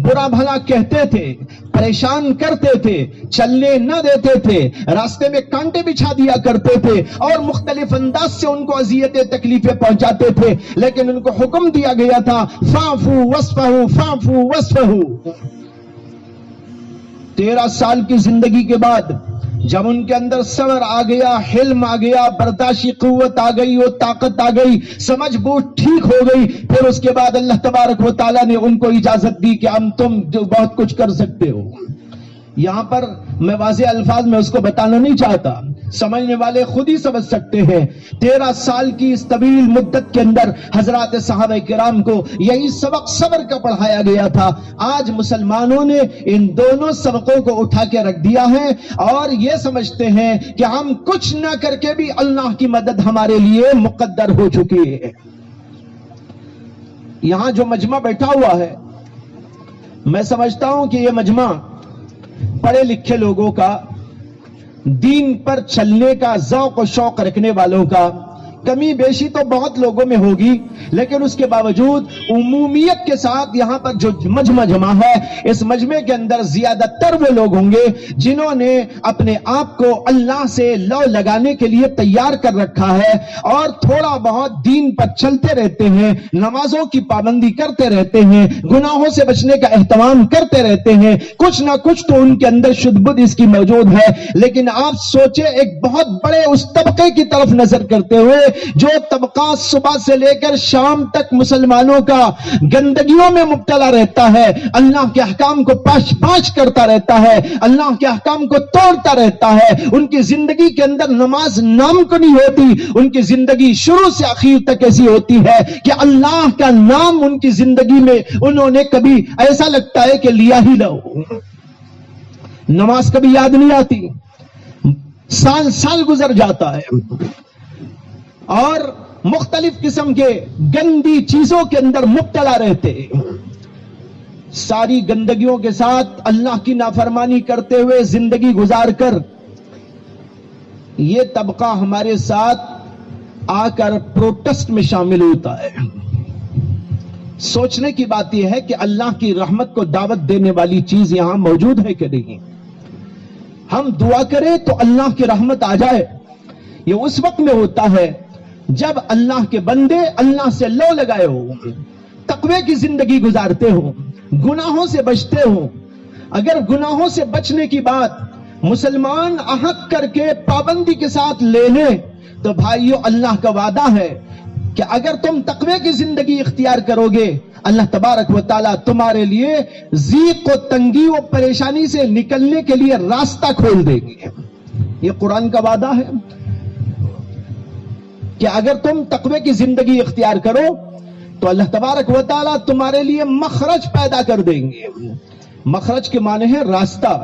برا بھلا کہتے تھے, پریشان کرتے تھے, چلنے نہ دیتے تھے, راستے میں کانٹے بچھا دیا کرتے تھے, اور مختلف انداز سے ان کو اذیتیں تکلیفیں پہنچاتے تھے. لیکن ان کو حکم دیا گیا تھا فاعفو واصفحوا, فاعفو واصفحوا. 13 سال کی زندگی کے بعد جب ان کے اندر صبر آ گیا, حلم آ گیا, برداشتی قوت آ گئی, وہ طاقت آ گئی, سمجھ بوجھ ٹھیک ہو گئی, پھر اس کے بعد اللہ تبارک و تعالیٰ نے ان کو اجازت دی کہ تم جو بہت کچھ کر سکتے ہو. یہاں پر میں واضح الفاظ میں اس کو بتانا نہیں چاہتا, سمجھنے والے خود ہی سمجھ سکتے ہیں. 13 سال کی اس طویل مدت کے اندر حضرات صحابہ کرام کو یہی سبق صبر کا پڑھایا گیا تھا. آج مسلمانوں نے ان دونوں سبقوں کو اٹھا کے رکھ دیا ہے اور یہ سمجھتے ہیں کہ ہم کچھ نہ کر کے بھی اللہ کی مدد ہمارے لیے مقدر ہو چکی ہے. یہاں جو مجمع بیٹھا ہوا ہے, میں سمجھتا ہوں کہ یہ مجمع پڑھے لکھے لوگوں کا, دین پر چلنے کا ذوق و شوق رکھنے والوں کا, کمی بیشی تو بہت لوگوں میں ہوگی, لیکن اس کے باوجود عمومیت کے ساتھ یہاں پر جو مجمع جمع ہے, اس مجمع کے اندر زیادہ تر وہ لوگ ہوں گے جنہوں نے اپنے آپ کو اللہ سے لو لگانے کے لیے تیار کر رکھا ہے, اور تھوڑا بہت دین پر چلتے رہتے ہیں, نمازوں کی پابندی کرتے رہتے ہیں, گناہوں سے بچنے کا اہتمام کرتے رہتے ہیں. کچھ نہ کچھ تو ان کے اندر شدھ بدھ اس کی موجود ہے. لیکن آپ سوچیں, ایک بہت بڑے اس طبقے کی طرف نظر کرتے ہوئے جو طبقہ صبح سے لے کر شام تک مسلمانوں کا گندگیوں میں مبتلا رہتا ہے, اللہ کے احکام کو پاش پاش کرتا رہتا ہے, اللہ کے احکام کو توڑتا رہتا ہے, ان کی زندگی کے اندر نماز نام کو نہیں ہوتی. ان کی زندگی شروع سے آخر تک ایسی ہوتی ہے کہ اللہ کا نام ان کی زندگی میں انہوں نے کبھی ایسا لگتا ہے کہ لیا ہی نہ ہو. نماز کبھی یاد نہیں آتی, سال سال گزر جاتا ہے, اور مختلف قسم کے گندی چیزوں کے اندر مبتلا رہتے. ساری گندگیوں کے ساتھ اللہ کی نافرمانی کرتے ہوئے زندگی گزار کر یہ طبقہ ہمارے ساتھ آ کر پروٹیسٹ میں شامل ہوتا ہے. سوچنے کی بات یہ ہے کہ اللہ کی رحمت کو دعوت دینے والی چیز یہاں موجود ہے کہ نہیں. ہم دعا کریں تو اللہ کی رحمت آ جائے. یہ اس وقت میں ہوتا ہے جب اللہ کے بندے اللہ سے لو لگائے ہو, تقوی کی زندگی گزارتے ہو, گناہوں سے بچتے ہو. اگر گناہوں سے بچنے کی بات مسلمان عہد کر کے پابندی کے ساتھ لے لیں تو بھائیو اللہ کا وعدہ ہے کہ اگر تم تقوی کی زندگی اختیار کرو گے, اللہ تبارک و تعالیٰ تمہارے لیے ضیق و تنگی و پریشانی سے نکلنے کے لیے راستہ کھول دے گی. یہ قرآن کا وعدہ ہے کہ اگر تم تقوی کی زندگی اختیار کرو تو اللہ تبارک و تعالیٰ تمہارے لیے مخرج پیدا کر دیں گے. مخرج کے معنی ہے راستہ.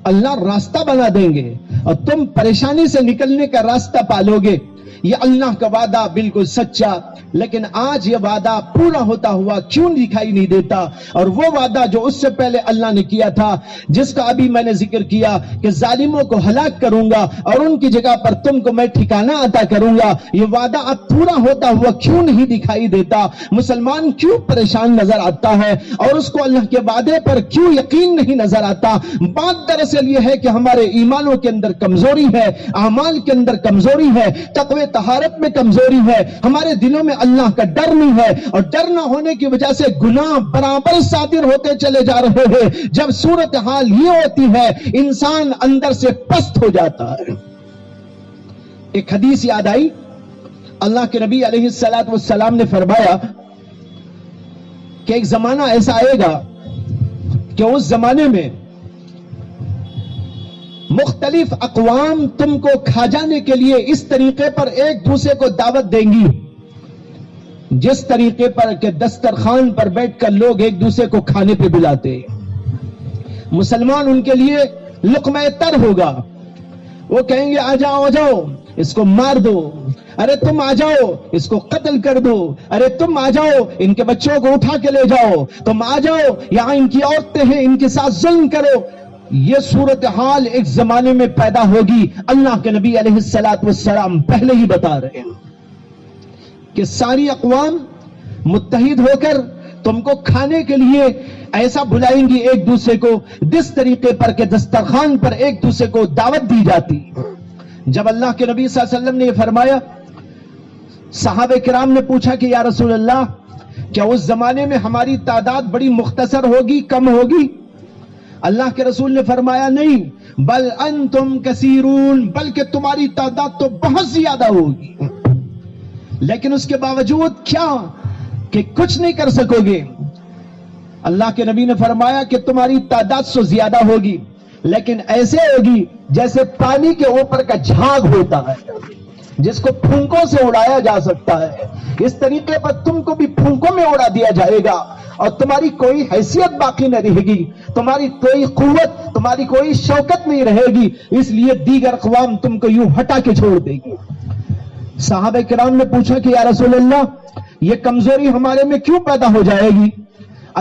اللہ راستہ بنا دیں گے اور تم پریشانی سے نکلنے کا راستہ پالو گے. یہ اللہ کا وعدہ بالکل سچا, لیکن آج یہ وعدہ پورا ہوتا ہوا کیوں دکھائی نہیں دیتا؟ اور وہ وعدہ جو اس سے پہلے اللہ نے کیا تھا, جس کا ابھی میں نے ذکر کیا کہ ظالموں کو ہلاک کروں گا اور ان کی جگہ پر تم کو میں ٹھکانہ عطا کروں گا, یہ وعدہ اب پورا ہوتا ہوا کیوں نہیں دکھائی دیتا؟ مسلمان کیوں پریشان نظر آتا ہے اور اس کو اللہ کے وعدے پر کیوں یقین نہیں نظر آتا؟ بات دراصل یہ ہے کہ ہمارے ایمانوں کے اندر کمزوری ہے, اعمال کے اندر کمزوری ہے, تقوی طہارت میں کمزوری ہے، ہمارے دلوں میں اللہ کا ڈر نہیں ہے، اور ڈر نہ ہونے کی وجہ سے گناہ برابر صادر ہوتے چلے جا رہے ہیں۔ جب صورتحال یہ ہوتی ہے انسان اندر سے پست ہو جاتا ہے۔ ایک حدیث یاد آئی، اللہ کے نبی علیہ السلام نے فرمایا کہ ایک زمانہ ایسا آئے گا کہ اس زمانے میں مختلف اقوام تم کو کھا جانے کے لیے اس طریقے پر ایک دوسرے کو دعوت دیں گی جس طریقے پر کہ دسترخوان پر بیٹھ کر لوگ ایک دوسرے کو کھانے پہ بلاتے ہیں۔ مسلمان ان کے لیے لقمہ تر ہوگا، وہ کہیں گے آ جاؤ آ جاؤ اس کو مار دو، ارے تم آ جاؤ اس کو قتل کر دو، ارے تم آ جاؤ ان کے بچوں کو اٹھا کے لے جاؤ، تم آ جاؤ یہاں ان کی عورتیں ہیں ان کے ساتھ ظلم کرو۔ یہ صورتحال ایک زمانے میں پیدا ہوگی، اللہ کے نبی علیہ السلام پہلے ہی بتا رہے ہیں کہ ساری اقوام متحد ہو کر تم کو کھانے کے لیے ایسا بلائیں گی ایک دوسرے کو جس طریقے پر کہ دسترخوان پر ایک دوسرے کو دعوت دی جاتی۔ جب اللہ کے نبی صلی اللہ علیہ وسلم نے یہ فرمایا، صحابہ کرام نے پوچھا کہ یا رسول اللہ کیا اس زمانے میں ہماری تعداد بڑی مختصر ہوگی، کم ہوگی؟ اللہ کے رسول نے فرمایا نہیں، بل انتم کثیرون، بلکہ تمہاری تعداد تو بہت زیادہ ہوگی، لیکن اس کے باوجود کیا کہ کچھ نہیں کر سکو گے۔ اللہ کے نبی نے فرمایا کہ تمہاری تعداد سو زیادہ ہوگی لیکن ایسے ہوگی جیسے پانی کے اوپر کا جھاگ ہوتا ہے جس کو پھونکوں سے اڑایا جا سکتا ہے، اس طریقے پر تم کو بھی پھونکوں میں اڑا دیا جائے گا اور تمہاری کوئی حیثیت باقی نہ رہے گی، تمہاری کوئی قوت، تمہاری کوئی شوکت نہیں رہے گی، اس لیے دیگر اقوام تم کو یوں ہٹا کے چھوڑ دے گی۔ صحابہ کرام نے پوچھا کہ یا رسول اللہ یہ کمزوری ہمارے میں کیوں پیدا ہو جائے گی؟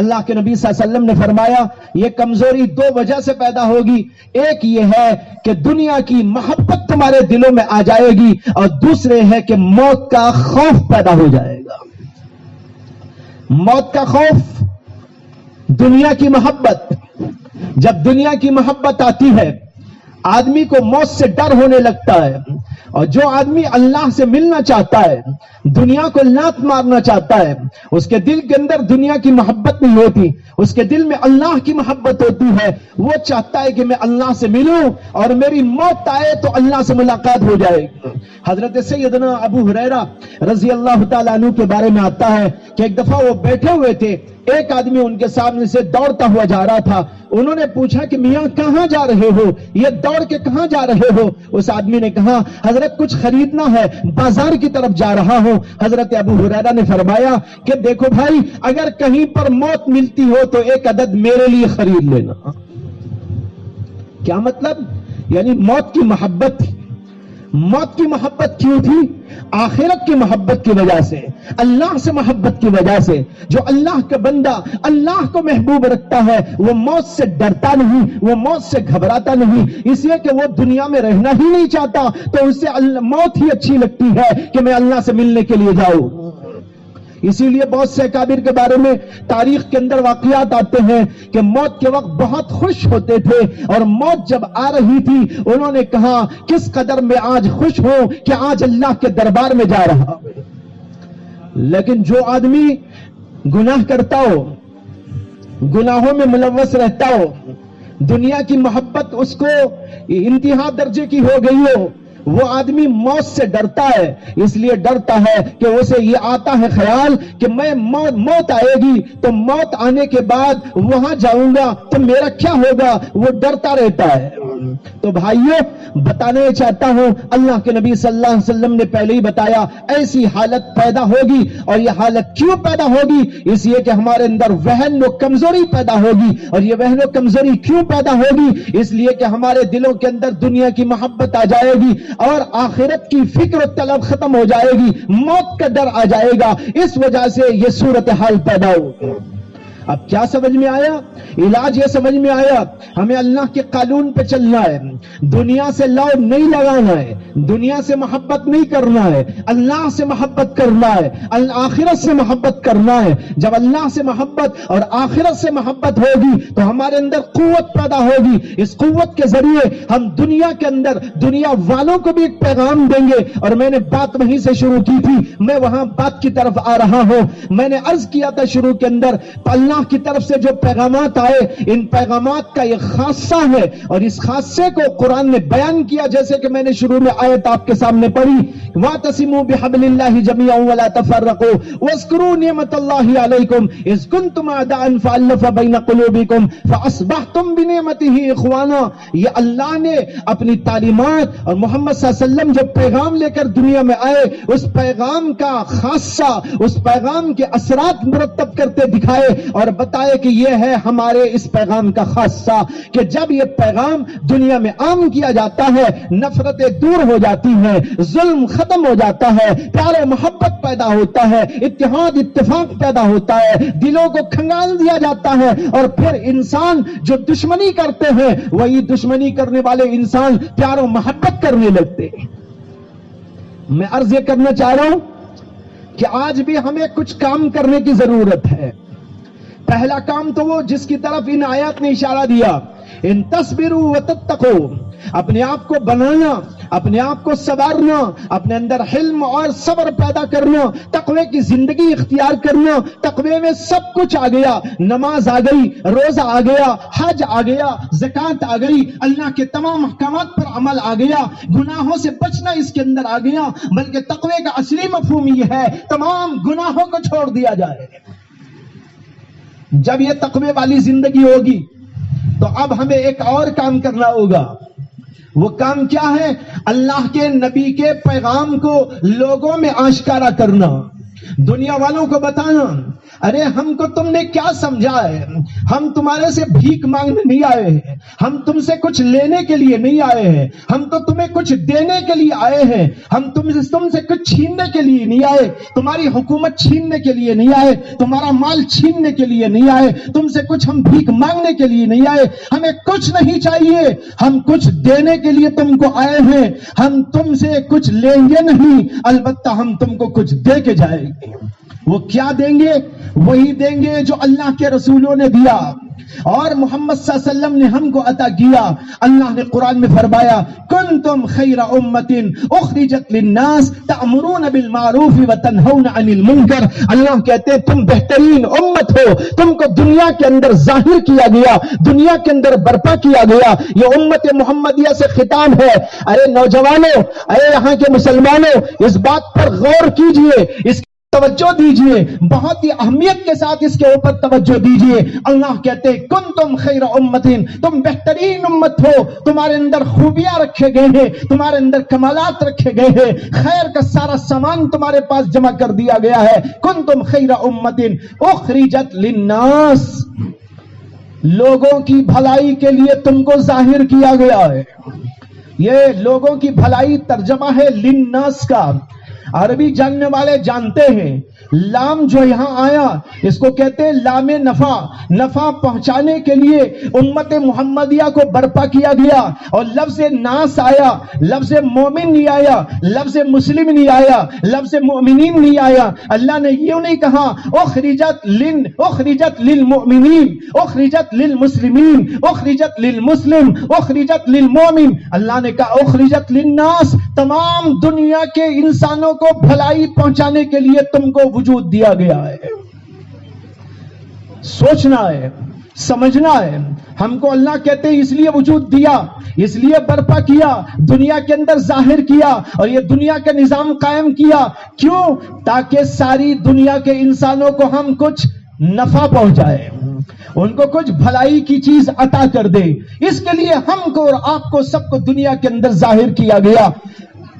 اللہ کے نبی صلی اللہ علیہ وسلم نے فرمایا یہ کمزوری دو وجہ سے پیدا ہوگی، ایک یہ ہے کہ دنیا کی محبت تمہارے دلوں میں آ جائے گی، اور دوسرے ہے کہ موت کا خوف پیدا ہو جائے گا۔ موت کا خوف، دنیا کی محبت، جب دنیا کی محبت آتی ہے آدمی کو موت سے ڈر ہونے لگتا ہے، اور جو آدمی اللہ سے ملنا چاہتا ہے، دنیا کو لات مارنا چاہتا ہے، اس کے دل کے اندر دنیا کی محبت نہیں ہوتی، اس کے دل میں اللہ کی محبت ہوتی ہے، وہ چاہتا ہے کہ میں اللہ سے ملوں اور میری موت آئے تو اللہ سے ملاقات ہو جائے۔ حضرت سیدنا ابو ہریرہ رضی اللہ تعالیٰ عنہ کے بارے میں آتا ہے کہ ایک دفعہ وہ بیٹھے ہوئے تھے، ایک آدمی ان کے سامنے سے دوڑتا ہوا جا رہا تھا، انہوں نے پوچھا کہ میاں کہاں جا رہے ہو، یہ دوڑ کے کہاں جا رہے ہو؟ اس آدمی نے کہا حضرت کچھ خریدنا ہے، بازار کی طرف جا رہا ہوں۔ حضرت ابو ہریرہ نے فرمایا کہ دیکھو بھائی اگر کہیں پر موت ملتی ہو تو ایک عدد میرے لیے خرید لینا۔ کیا مطلب؟ یعنی موت کی محبت تھی۔ موت کی محبت کیوں تھی؟ آخرت کی محبت کی وجہ سے، اللہ سے محبت کی وجہ سے۔ جو اللہ کا بندہ اللہ کو محبوب رکھتا ہے وہ موت سے ڈرتا نہیں، وہ موت سے گھبراتا نہیں، اس لیے کہ وہ دنیا میں رہنا ہی نہیں چاہتا، تو اسے موت ہی اچھی لگتی ہے کہ میں اللہ سے ملنے کے لیے جاؤں۔ اسی لیے بہت سے اکابر کے بارے میں تاریخ کے اندر واقعات آتے ہیں کہ موت کے وقت بہت خوش ہوتے تھے، اور موت جب آ رہی تھی انہوں نے کہا کس قدر میں آج خوش ہوں کہ آج اللہ کے دربار میں جا رہا۔ لیکن جو آدمی گناہ کرتا ہو، گناہوں میں ملوث رہتا ہو، دنیا کی محبت اس کو انتہا درجے کی ہو گئی ہو، وہ آدمی موت سے ڈرتا ہے، اس لیے ڈرتا ہے کہ اسے یہ آتا ہے خیال کہ میں موت آئے گی تو موت آنے کے بعد وہاں جاؤں گا تو میرا کیا ہوگا، وہ ڈرتا رہتا ہے۔ تو بھائیو بتانے چاہتا ہوں اللہ کے نبی صلی اللہ علیہ وسلم نے پہلے ہی بتایا ایسی حالت پیدا ہوگی، اور یہ حالت کیوں پیدا ہوگی؟ اس لیے کہ ہمارے اندر وہن و کمزوری پیدا ہوگی، اور یہ وہن و کمزوری کیوں پیدا ہوگی؟ اس لیے کہ ہمارے دلوں کے اندر دنیا کی محبت آ جائے گی اور آخرت کی فکر و طلب ختم ہو جائے گی، موت کا ڈر آ جائے گا، اس وجہ سے یہ صورتحال پیدا ہوگی۔ اب کیا سمجھ میں آیا؟ علاج یہ سمجھ میں آیا، ہمیں اللہ کے قانون پہ چلنا ہے، دنیا سے لو نہیں لگانا ہے، دنیا سے محبت نہیں کرنا ہے، اللہ سے محبت کرنا ہے، آخرت سے محبت کرنا ہے۔ جب اللہ سے محبت اور آخرت سے محبت ہوگی تو ہمارے اندر قوت پیدا ہوگی، اس قوت کے ذریعے ہم دنیا کے اندر دنیا والوں کو بھی ایک پیغام دیں گے۔ اور میں نے بات وہیں سے شروع کی تھی، میں وہاں بات کی طرف آ رہا ہوں۔ میں نے عرض کیا تھا شروع کے اندر، اللہ کی طرف سے جو پیغامات آئے، ان پیغامات کا ایک خاصہ ہے، اور اس خاصے کو قرآن نے بیان کیا، جیسے کہ میں نے شروع میں آیت آپ کے سامنے پڑھی، وَاعْتَصِمُوا بِحَبْلِ اللَّهِ جَمِيعًا وَلَا تَفَرَّقُوا وَاذْكُرُوا نِعْمَةَ اللَّهِ عَلَيْكُمْ إِذْ كُنْتُمْ أَعْدَاءً فَأَلَّفَ بَيْنَ قُلُوبِكُمْ فَأَصْبَحْتُمْ بِنِعْمَتِهِ إِخْوَانًا۔ یہ اللہ نے اپنی تعلیمات اور محمد صلی اللہ علیہ وسلم جو پیغام لے کر دنیا میں آئے، اس پیغام کا خاصہ، اس پیغام کے اثرات مرتب کرتے دکھائے اور بتائے کہ یہ ہے ہمارے اس پیغام کا خاصہ، کہ جب یہ پیغام دنیا میں عام کیا جاتا ہے، نفرتیں دور ہو جاتی ہیں، ظلم ختم ہو جاتا ہے، پیار و محبت پیدا ہوتا ہے، اتحاد اتفاق پیدا ہوتا ہے، دلوں کو کھنگال دیا جاتا ہے، اور پھر انسان جو دشمنی کرتے ہیں وہی دشمنی کرنے والے انسان پیار و محبت کرنے لگتے ہیں۔ میں عرض یہ کرنا چاہ رہا ہوں کہ آج بھی ہمیں کچھ کام کرنے کی ضرورت ہے۔ پہلا کام تو وہ جس کی طرف ان آیات نے اشارہ دیا، ان تصبروا وتتقوا، اپنے آپ کو بنانا، اپنے آپ کو سنوارنا، اپنے اندر حلم اور صبر پیدا کرنا، تقوی کی زندگی اختیار کرنا۔ تقوی میں سب کچھ آ گیا، نماز آ گئی، روزہ آ گیا، حج آ گیا، زکوٰۃ آ گئی، اللہ کے تمام احکامات پر عمل آ گیا، گناہوں سے بچنا اس کے اندر آ گیا۔ بلکہ تقوی کا اصلی مفہوم یہ ہے تمام گناہوں کو چھوڑ دیا جائے۔ جب یہ تقوی والی زندگی ہوگی تو اب ہمیں ایک اور کام کرنا ہوگا۔ وہ کام کیا ہے؟ اللہ کے نبی کے پیغام کو لوگوں میں آشکارا کرنا، دنیا والوں کو بتانا، ارے ہم کو تم نے کیا سمجھا ہے، ہم تمہارے سے بھیک مانگنے نہیں آئے ہیں، ہم تم سے کچھ لینے کے لیے نہیں آئے ہیں، ہم تو تمہیں کچھ دینے کے لیے آئے ہیں، ہم تم سے کچھ چھیننے کے لیے نہیں آئے، تمہاری حکومت چھیننے کے لیے نہیں آئے، تمہارا مال چھیننے کے لیے نہیں آئے، تم سے کچھ ہم بھیک مانگنے کے لیے نہیں آئے، ہمیں کچھ نہیں چاہیے، ہم کچھ دینے کے لیے تم کو آئے ہیں، ہم تم سے کچھ لیں گے نہیں، البتہ ہم تم کو کچھ دے کے جائیں گے۔ وہ کیا دیں گے؟ وہی دیں گے جو اللہ کے رسولوں نے دیا اور محمد صلی اللہ علیہ وسلم نے ہم کو عطا کیا۔ اللہ نے قرآن میں فرمایا، کنتم خیر امت اخرجت للناس تأمرون بالمعروف وتنہون عن المنکر۔ اللہ کہتے ہیں تم بہترین امت ہو، تم کو دنیا کے اندر ظاہر کیا گیا، دنیا کے اندر برپا کیا گیا۔ یہ امت محمدیہ سے خطاب ہے۔ ارے نوجوانوں، ارے یہاں کے مسلمانوں، اس بات پر غور کیجئے، اس توجہ دیجئے، بہت ہی اہمیت کے ساتھ اس کے اوپر توجہ دیجئے۔ اللہ کہتے ہیں کنتم خیر امت، تم بہترین امت ہو، تمہارے اندر خوبیاں رکھے گئے ہیں، تمہارے اندر کمالات رکھے گئے ہیں، خیر کا سارا سامان تمہارے پاس جمع کر دیا گیا ہے۔ کنتم خیر امت اخرجت للناس، لوگوں کی بھلائی کے لیے تم کو ظاہر کیا گیا ہے۔ یہ لوگوں کی بھلائی ترجمہ ہے للناس کا۔ عربی جاننے والے جانتے ہیں لام جو یہاں آیا اس کو کہتے ہیں لام نفع، نفع پہنچانے کے لیے امت محمدیہ کو برپا کیا گیا، اور لفظ ناس آیا، لفظ مومن نہیں آیا، لفظ مسلم نہیں آیا، لفظ مؤمنین نہیں آیا۔ اللہ نے یوں نہیں کہا اخرجت للمؤمنین، اخرجت للمسلمین، اخرجت للمسلم، اخرجت للمؤمن۔ اللہ نے کہا اخرجت للناس، تمام دنیا کے انسانوں کو بھلائی پہنچانے کے لیے تم کو وجود دیا گیا ہے۔ سوچنا ہے، سمجھنا ہے۔ ہم کو اللہ کہتے ہیں اس لیے وجود دیا، اس لیے برپا کیا، دنیا کے اندر ظاہر کیا اور یہ دنیا کا نظام قائم کیا۔ کیوں؟ تاکہ ساری دنیا کے انسانوں کو ہم کچھ نفع پہنچائے، ان کو کچھ بھلائی کی چیز عطا کر دے۔ اس کے لیے ہم کو اور آپ کو سب کو دنیا کے اندر ظاہر کیا گیا۔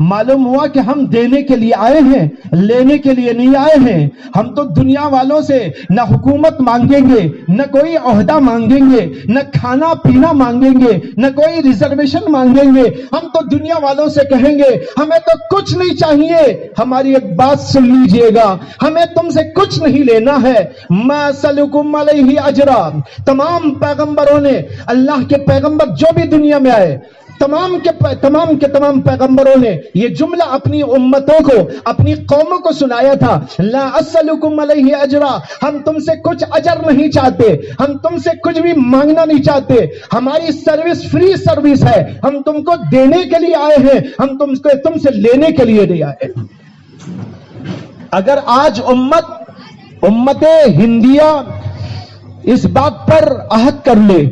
معلوم ہوا کہ ہم دینے کے لیے آئے ہیں، لینے کے لیے نہیں آئے ہیں۔ ہم تو دنیا والوں سے نہ حکومت مانگیں گے، نہ کوئی عہدہ مانگیں گے، نہ کھانا پینا مانگیں گے، نہ کوئی ریزرویشن مانگیں گے۔ ہم تو دنیا والوں سے کہیں گے ہمیں تو کچھ نہیں چاہیے۔ ہماری ایک بات سن لیجئے گا، ہمیں تم سے کچھ نہیں لینا ہے۔ ما اسألکم علیہ اجرا، تمام پیغمبروں نے، اللہ کے پیغمبر جو بھی دنیا میں آئے، تمام کے پیغمبروں نے یہ جملہ اپنی امتوں کو، اپنی قوموں کو سنایا تھا، لا اسألکم علیہ اجرا، ہم تم سے کچھ اجر نہیں چاہتے، ہم تم سے کچھ بھی مانگنا نہیں چاہتے، ہماری سروس فری سروس ہے، ہم تم کو دینے کے لیے آئے ہیں، ہم تم سے لینے کے لیے نہیں آئے۔ اگر آج امت ہندیہ اس بات پر عہد کر لے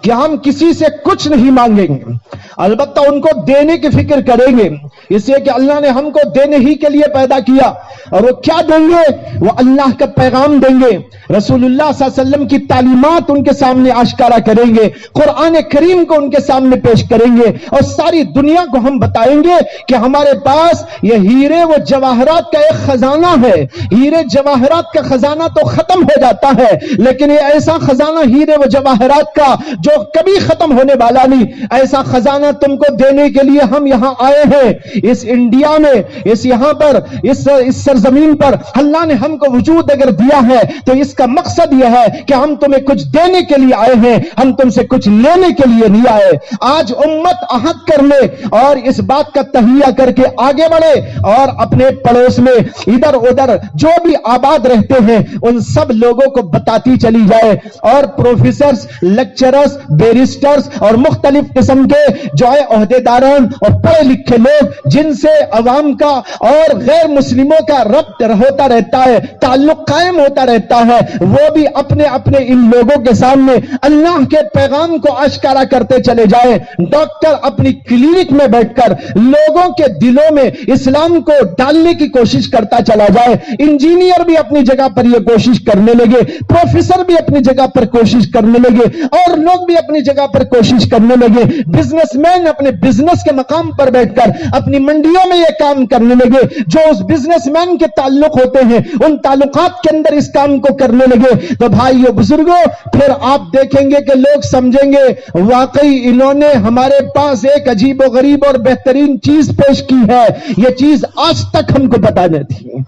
کہ ہم کسی سے کچھ نہیں مانگیں گے، البتہ ان کو دینے کی فکر کریں گے، اس لیے کہ اللہ نے ہم کو دینے ہی کے لیے پیدا کیا، اور وہ کیا دیں گے؟ وہ اللہ کا پیغام دیں گے، رسول اللہ صلی اللہ علیہ وسلم کی تعلیمات ان کے سامنے آشکارا کریں گے، قرآن کریم کو ان کے سامنے پیش کریں گے، اور ساری دنیا کو ہم بتائیں گے کہ ہمارے پاس یہ ہیرے و جواہرات کا ایک خزانہ ہے۔ ہیرے جواہرات کا خزانہ تو ختم ہو جاتا ہے، لیکن یہ ایسا خزانہ ہیرے و جواہرات کا جو کبھی ختم ہونے والا نہیں، ایسا خزانہ تم کو دینے کے لیے ہم یہاں آئے ہیں۔ اس انڈیا میں، یہاں پر، اس سرزمین پر اللہ نے ہم کو وجود اگر دیا ہے تو اس کا مقصد یہ ہے کہ ہم تمہیں کچھ دینے کے لیے آئے ہیں، ہم تم سے کچھ لینے کے لیے نہیں آئے۔ آج امت عہد کر لے اور اس بات کا تہیہ کر کے آگے بڑھے، اور اپنے پڑوس میں ادھر ادھر جو بھی آباد رہتے ہیں ان سب لوگوں کو بتاتی چلی جائے، اور پروفیسرز، لیکچررز، بیرسٹرز اور مختلف قسم کے جو ہے عہدیداران اور پڑھے لکھے لوگ جن سے عوام کا اور غیر مسلموں کا ربط ہوتا رہتا ہے، تعلق قائم ہوتا رہتا ہے، وہ بھی اپنے اپنے ان لوگوں کے سامنے اللہ کے پیغام کو آشکارا کرتے چلے جائے۔ ڈاکٹر اپنی کلینک میں بیٹھ کر لوگوں کے دلوں میں اسلام کو ڈالنے کی کوشش کرتا چلا جائے، انجینئر بھی اپنی جگہ پر یہ کوشش کرنے لگے، پروفیسر بھی اپنی جگہ پر کوشش کرنے لگے، اور لوگ بھی اپنی جگہ پر کوشش کرنے لگے، بزنس مین اپنے بزنس کے مقام پر بیٹھ کر اپنی منڈیوں میں یہ کام کرنے لگے، جو اس بزنس مین کے تعلق ہوتے ہیں ان تعلقات کے اندر اس کام کو کرنے لگے۔ تو بھائیو بزرگوں، پھر آپ دیکھیں گے کہ لوگ سمجھیں گے واقعی انہوں نے ہمارے پاس ایک عجیب و غریب اور بہترین چیز پیش کی ہے، یہ چیز آج تک ہم کو پتہ نہیں تھی،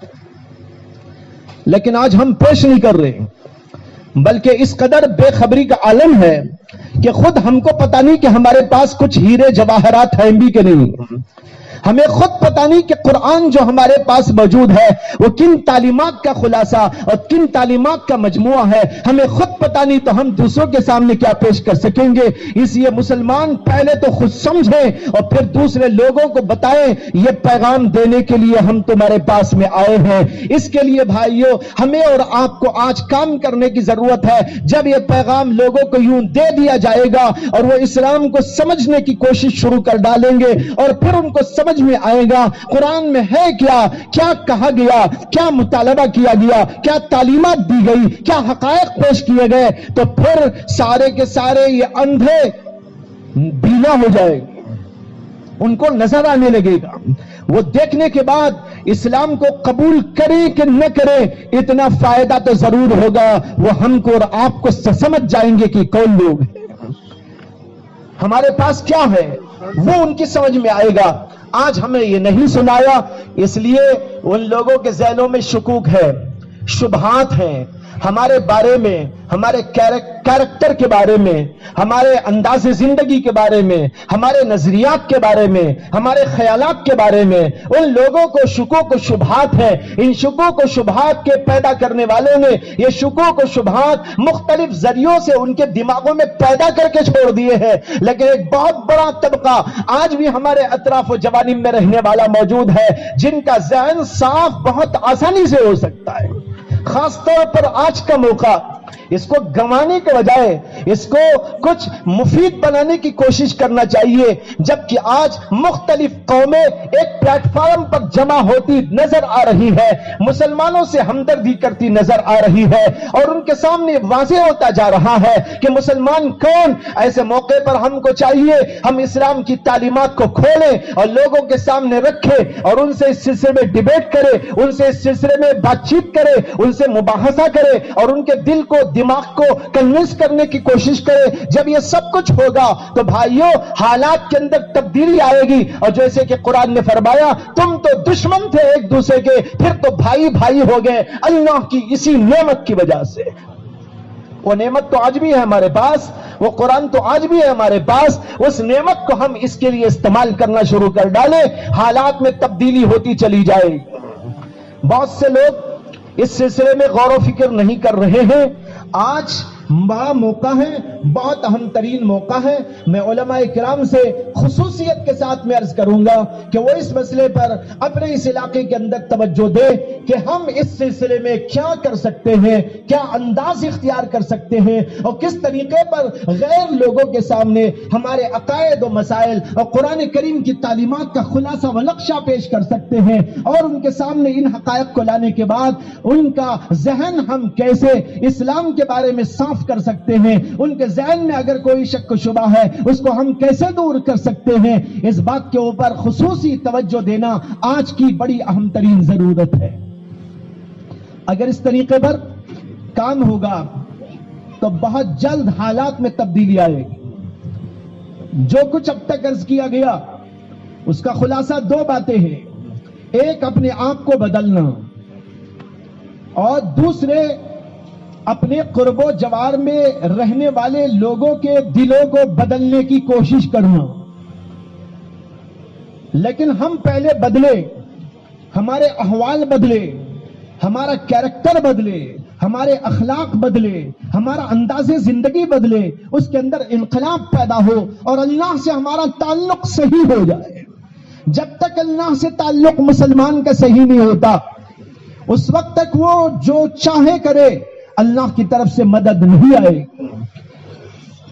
لیکن آج ہم پیش نہیں کر رہے، بلکہ اس قدر بے خبری کا عالم ہے کہ خود ہم کو پتہ نہیں کہ ہمارے پاس کچھ ہیرے جواہرات ہیں بھی کہ نہیں، ہمیں خود پتہ نہیں کہ قرآن جو ہمارے پاس موجود ہے وہ کن تعلیمات کا خلاصہ اور کن تعلیمات کا مجموعہ ہے، ہمیں خود پتہ نہیں تو ہم دوسروں کے سامنے کیا پیش کر سکیں گے۔ اس لیے مسلمان پہلے تو خود سمجھیں اور پھر دوسرے لوگوں کو بتائیں، یہ پیغام دینے کے لیے ہم تمہارے پاس میں آئے ہیں۔ اس کے لیے بھائیوں ہمیں اور آپ کو آج کام کرنے کی ضرورت ہے۔ جب یہ پیغام لوگوں کو یوں دے دیا جائے گا اور وہ اسلام کو سمجھنے کی کوشش شروع کر ڈالیں گے، اور پھر ان کو سمجھ میں آئے گا قرآن میں ہے کیا، کیا کہا گیا، کیا مطالبہ کیا گیا، کیا تعلیمات دی گئی، کیا حقائق پیش کیے گئے، تو پھر سارے کے سارے یہ اندھے بینا ہو جائے گا، ان کو نظر آنے لگے گا۔ وہ دیکھنے کے بعد اسلام کو قبول کریں کہ نہ کریں اتنا فائدہ تو ضرور ہوگا، وہ ہم کو اور آپ کو سمجھ جائیں گے کہ کون لوگ ہیں، ہمارے پاس کیا ہے، وہ ان کی سمجھ میں آئے گا۔ آج ہمیں یہ نہیں سنایا، اس لیے ان لوگوں کے ذہنوں میں شکوک ہے، شبہات ہیں ہمارے بارے میں، ہمارے کیریکٹر کے بارے میں، ہمارے انداز زندگی کے بارے میں، ہمارے نظریات کے بارے میں، ہمارے خیالات کے بارے میں۔ ان لوگوں کو شکوک و شبہات ہیں، ان شکوک و شبہات کے پیدا کرنے والوں نے یہ شکوک و شبہات مختلف ذریعوں سے ان کے دماغوں میں پیدا کر کے چھوڑ دیے ہیں، لیکن ایک بہت بڑا طبقہ آج بھی ہمارے اطراف و جوانب میں رہنے والا موجود ہے جن کا ذہن صاف بہت آسانی سے ہو سکتا ہے۔ خاص طور پر آج کا موقع اس کو گنوانے کے بجائے اس کو کچھ مفید بنانے کی کوشش کرنا چاہیے. جبکہ آج مختلف قومیں ایک پلیٹ فارم پر جمع ہوتی نظر آ رہی ہے, مسلمانوں سے ہمدردی کرتی نظر آ رہی ہے, اور ان کے سامنے واضح ہوتا جا رہا ہے کہ مسلمان کون. ایسے موقع پر ہم کو چاہیے ہم اسلام کی تعلیمات کو کھولیں اور لوگوں کے سامنے رکھیں اور ان سے اس سلسلے میں ڈیبیٹ کرے, ان سے اس سلسلے میں بات چیت کرے, ان سے مباحثہ کرے اور ان کے دل کو دماغ کو کنونس کرنے کی کوشش کرے. جب یہ سب کچھ ہوگا تو بھائیوں حالات کے اندر تبدیلی آئے گی, اور جیسے کہ قرآن نے فرمایا تم تو دشمن تھے ایک دوسرے کے, پھر تو بھائی بھائی ہو گئے اللہ کی اسی نعمت کی وجہ سے. وہ نعمت تو آج بھی ہے ہمارے پاس, وہ قرآن تو آج بھی ہے ہمارے پاس. اس نعمت کو ہم اس کے لیے استعمال کرنا شروع کر ڈالیں, حالات میں تبدیلی ہوتی چلی جائے. بہت سے لوگ اس سلسلے میں غور و فکر نہیں کر رہے ہیں. آج بڑا موقع ہے, بہت اہم ترین موقع ہے. میں علماء کرام سے خصوصیت کے ساتھ میں عرض کروں گا کہ وہ اس مسئلے پر اپنے اس علاقے کے اندر توجہ دے کہ ہم اس سلسلے میں کیا کر سکتے ہیں, کیا انداز اختیار کر سکتے ہیں, اور کس طریقے پر غیر لوگوں کے سامنے ہمارے عقائد و مسائل اور قرآن کریم کی تعلیمات کا خلاصہ و نقشہ پیش کر سکتے ہیں, اور ان کے سامنے ان حقائق کو لانے کے بعد ان کا ذہن ہم کیسے اسلام کے بارے میں صاف کر سکتے ہیں, ان کے ذہن میں اگر کوئی شک و شبہ ہے اس کو ہم کیسے دور کر سکتے ہیں. اس بات کے اوپر خصوصی توجہ دینا آج کی بڑی اہم ترین ضرورت ہے. اگر اس طریقے پر کام ہوگا تو بہت جلد حالات میں تبدیلی آئے گی. جو کچھ اب تک عرض کیا گیا اس کا خلاصہ دو باتیں ہیں, ایک اپنے آپ کو بدلنا اور دوسرے اپنے قرب و جوار میں رہنے والے لوگوں کے دلوں کو بدلنے کی کوشش کرنا. لیکن ہم پہلے بدلے, ہمارے احوال بدلے, ہمارا کیریکٹر بدلے, ہمارے اخلاق بدلے, ہمارا انداز زندگی بدلے, اس کے اندر انقلاب پیدا ہو اور اللہ سے ہمارا تعلق صحیح ہو جائے. جب تک اللہ سے تعلق مسلمان کا صحیح نہیں ہوتا اس وقت تک وہ جو چاہے کرے اللہ کی طرف سے مدد نہیں آئے.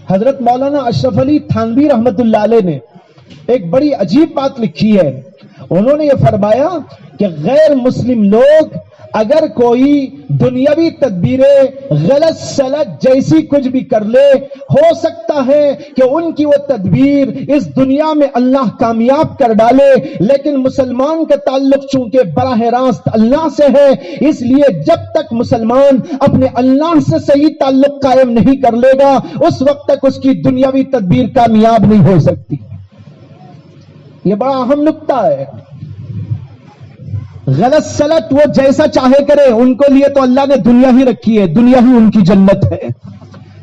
حضرت مولانا اشرف علی تھانوی رحمت اللہ علیہ نے ایک بڑی عجیب بات لکھی ہے. انہوں نے یہ فرمایا کہ غیر مسلم لوگ اگر کوئی دنیاوی تدبیریں غلط سلط جیسی کچھ بھی کر لے, ہو سکتا ہے کہ ان کی وہ تدبیر اس دنیا میں اللہ کامیاب کر ڈالے, لیکن مسلمان کا تعلق چونکہ براہ راست اللہ سے ہے, اس لیے جب تک مسلمان اپنے اللہ سے صحیح تعلق قائم نہیں کر لے گا اس وقت تک اس کی دنیاوی تدبیر کامیاب نہیں ہو سکتی. یہ بڑا اہم نقطہ ہے. غلط سلط وہ جیسا چاہے کرے, ان کو لیے تو اللہ نے دنیا ہی رکھی ہے, دنیا ہی ان کی جنت ہے.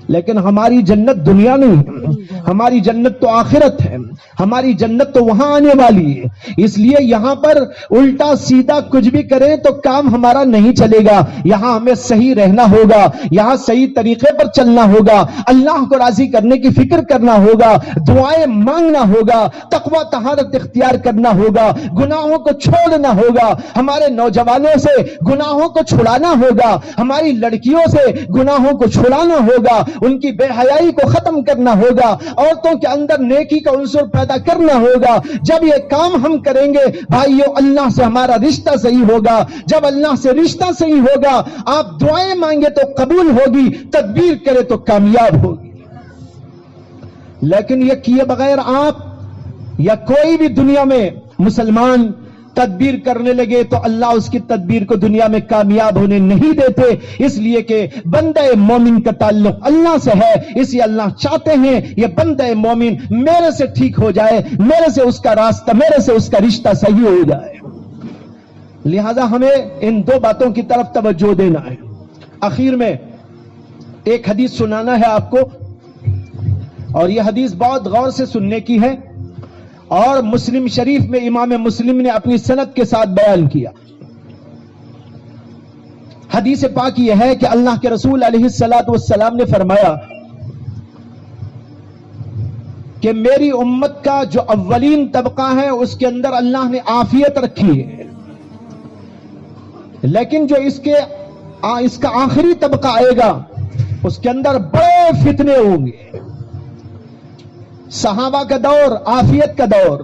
لیکن ہماری جنت دنیا نہیں, ہماری جنت تو آخرت ہے, ہماری جنت تو وہاں آنے والی ہے. اس لیے یہاں پر الٹا سیدھا کچھ بھی کریں تو کام ہمارا نہیں چلے گا. یہاں ہمیں صحیح رہنا ہوگا, یہاں صحیح طریقے پر چلنا ہوگا, اللہ کو راضی کرنے کی فکر کرنا ہوگا, دعائیں مانگنا ہوگا, تقوی طہارت اختیار کرنا ہوگا, گناہوں کو چھوڑنا ہوگا, ہمارے نوجوانوں سے گناہوں کو چھڑانا ہوگا, ہماری لڑکیوں سے گناہوں کو چھڑانا ہوگا, ان کی بے حیائی کو ختم کرنا ہوگا, عورتوں کے اندر نیکی کا عنصر پیدا کرنا ہوگا. جب یہ کام ہم کریں گے بھائیو اللہ سے ہمارا رشتہ صحیح ہوگا. جب اللہ سے رشتہ صحیح ہوگا آپ دعائیں مانگے تو قبول ہوگی, تدبیر کرے تو کامیاب ہوگی. لیکن یہ کیے بغیر آپ یا کوئی بھی دنیا میں مسلمان تدبیر کرنے لگے تو اللہ اس کی تدبیر کو دنیا میں کامیاب ہونے نہیں دیتے. اس لیے کہ بندہ مومن کا تعلق اللہ سے ہے, اس لیے اللہ چاہتے ہیں یہ بندہ مومن میرے سے ٹھیک ہو جائے, میرے سے اس کا راستہ, میرے سے اس کا رشتہ صحیح ہو جائے. لہذا ہمیں ان دو باتوں کی طرف توجہ دینا ہے. آخر میں ایک حدیث سنانا ہے آپ کو, اور یہ حدیث بہت غور سے سننے کی ہے, اور مسلم شریف میں امام مسلم نے اپنی سند کے ساتھ بیان کیا. حدیث پاک یہ ہے کہ اللہ کے رسول علیہ الصلوۃ والسلام نے فرمایا کہ میری امت کا جو اولین طبقہ ہے اس کے اندر اللہ نے عافیت رکھی ہے, لیکن جو اس کا آخری طبقہ آئے گا اس کے اندر بڑے فتنے ہوں گے. صحابہ کا دور عافیت کا دور.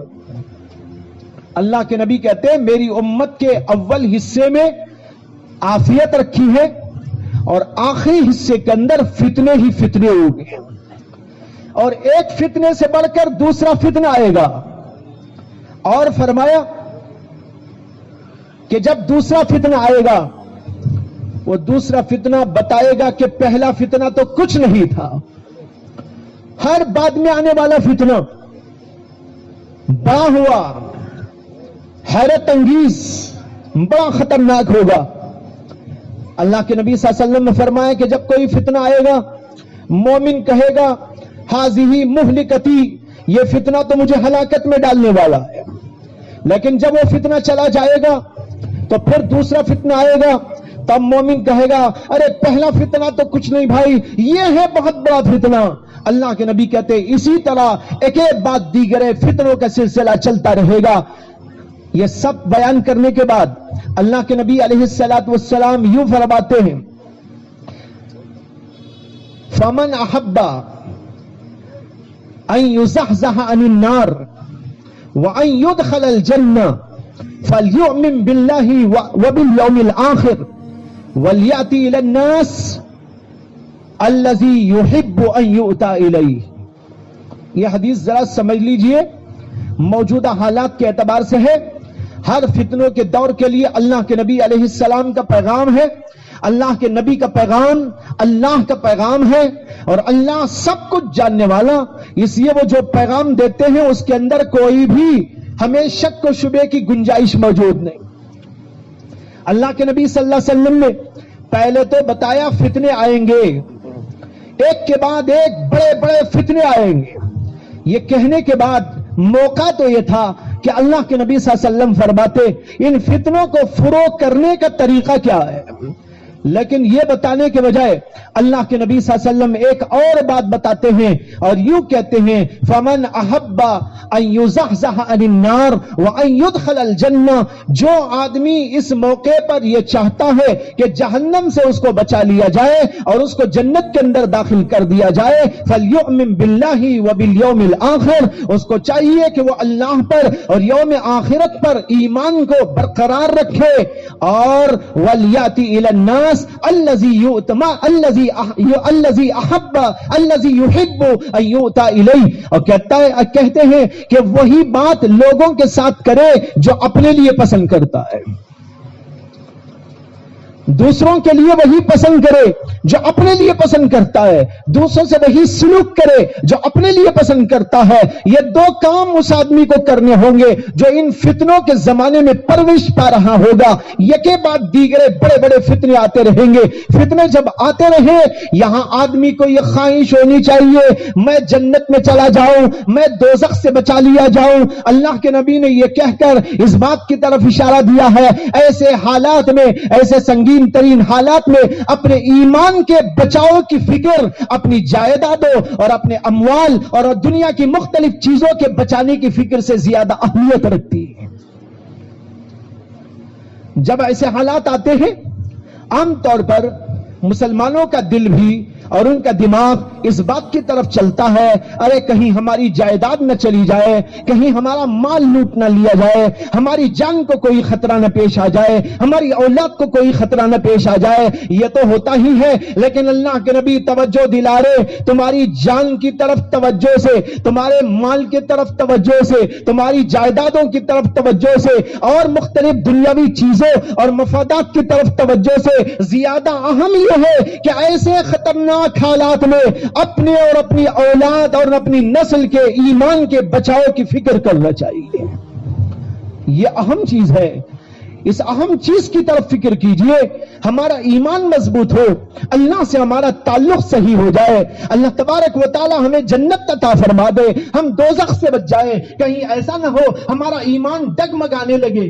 اللہ کے نبی کہتے ہیں میری امت کے اول حصے میں عافیت رکھی ہے اور آخری حصے کے اندر فتنے ہی فتنے ہوں گے, اور ایک فتنے سے بڑھ کر دوسرا فتنہ آئے گا. اور فرمایا کہ جب دوسرا فتنہ آئے گا وہ دوسرا فتنہ بتائے گا کہ پہلا فتنہ تو کچھ نہیں تھا. ہر بعد میں آنے والا فتنہ بڑا ہوا, حیرت انگیز, بڑا خطرناک ہوگا. اللہ کے نبی صلی اللہ علیہ وسلم نے فرمایا کہ جب کوئی فتنہ آئے گا مومن کہے گا ہاذہ مہلکتی, یہ فتنہ تو مجھے ہلاکت میں ڈالنے والا ہے. لیکن جب وہ فتنہ چلا جائے گا تو پھر دوسرا فتنہ آئے گا, تب مومن کہے گا ارے پہلا فتنہ تو کچھ نہیں بھائی, یہ ہے بہت بڑا فتنہ. اللہ کے نبی کہتے ہیں اسی طرح ایک ایک بعد دیگرے فتنوں کا سلسلہ چلتا رہے گا. یہ سب بیان کرنے کے بعد اللہ کے نبی علیہ الصلوۃ والسلام یوں فرماتے ہیں فمن احب ان يزحزح عن النار وان يدخل الجنة فليؤمن بالله وباليوم الآخر وليأتي إلى الناس الذي يحب ان يؤتى إليه. یہ حدیث ذرا سمجھ لیجئے, موجودہ حالات کے اعتبار سے ہے. ہر فتنوں کے دور کے لیے اللہ کے نبی علیہ السلام کا پیغام ہے. اللہ کے نبی کا پیغام اللہ کا پیغام ہے, اور اللہ سب کچھ جاننے والا, اس لیے وہ جو پیغام دیتے ہیں اس کے اندر کوئی بھی ہمیں شک و شبے کی گنجائش موجود نہیں. اللہ کے نبی صلی اللہ علیہ وسلم نے پہلے تو بتایا فتنے آئیں گے, ایک کے بعد ایک بڑے بڑے فتنے آئیں گے. یہ کہنے کے بعد موقع تو یہ تھا کہ اللہ کے نبی صلی اللہ علیہ وسلم فرماتے ان فتنوں کو فروغ کرنے کا طریقہ کیا ہے. لیکن یہ بتانے کے بجائے اللہ کے نبی صلی اللہ علیہ وسلم ایک اور بات بتاتے ہیں اور یوں کہتے ہیں فمن احب ان یزحزح عن النار وان يدخل الجنہ, جو آدمی اس موقع پر یہ چاہتا ہے کہ جہنم سے اس کو بچا لیا جائے اور اس کو جنت کے اندر داخل کر دیا جائے, فلیؤمن باللہ وبالیوم الآخر, اس کو چاہیے کہ وہ اللہ پر اور یوم آخرت پر ایمان کو برقرار رکھے, اور ولیاتی الی الناس الذی یؤتما الذی احب الذی یحب ان یؤتی الیہ, اور کہتے ہیں کہ وہی بات لوگوں کے ساتھ کرے جو اپنے لیے پسند کرتا ہے, دوسروں کے لیے وہی پسند کرے جو اپنے لیے پسند کرتا ہے, دوسروں سے وہی سلوک کرے جو اپنے لیے پسند کرتا ہے. یہ دو کام اس آدمی کو کرنے ہوں گے جو ان فتنوں کے زمانے میں پرورش پا رہا ہوگا. یکے بعد دیگرے بڑے بڑے فتنے آتے رہیں گے. فتنے جب آتے رہے, یہاں آدمی کو یہ خواہش ہونی چاہیے میں جنت میں چلا جاؤں, میں دوزخ سے بچا لیا جاؤں. اللہ کے نبی نے یہ کہہ کر اس بات کی طرف اشارہ دیا ہے ایسے حالات میں, ایسے سنگین ترین حالات میں اپنے ایمان کے بچاؤ کی فکر اپنی جائیدادوں اور اپنے اموال اور دنیا کی مختلف چیزوں کے بچانے کی فکر سے زیادہ اہمیت رکھتی ہے. جب ایسے حالات آتے ہیں عام طور پر مسلمانوں کا دل بھی اور ان کا دماغ اس بات کی طرف چلتا ہے ارے کہیں ہماری جائیداد نہ چلی جائے, کہیں ہمارا مال لوٹ نہ لیا جائے, ہماری جان کو کوئی خطرہ نہ پیش آ جائے, ہماری اولاد کو کوئی خطرہ نہ پیش آ جائے. یہ تو ہوتا ہی ہے, لیکن اللہ کے نبی توجہ دلا رہے تمہاری جان کی طرف توجہ سے, تمہارے مال کی طرف توجہ سے, تمہاری جائیدادوں کی طرف توجہ سے اور مختلف دنیاوی چیزوں اور مفادات کی طرف توجہ سے زیادہ اہم یہ ہے کہ ایسے خطرناک حالات میں اپنے اور اپنی اولاد اور اپنی نسل کے ایمان کے بچاؤ کی فکر کرنا چاہیے. یہ اہم چیز ہے, اس اہم چیز کی طرف فکر کیجئے. ہمارا ایمان مضبوط ہو, اللہ سے ہمارا تعلق صحیح ہو جائے, اللہ تبارک و تعالی ہمیں جنت عطا فرما دے, ہم دوزخ سے بچ جائیں. کہیں ایسا نہ ہو ہمارا ایمان ڈگمگانے لگے,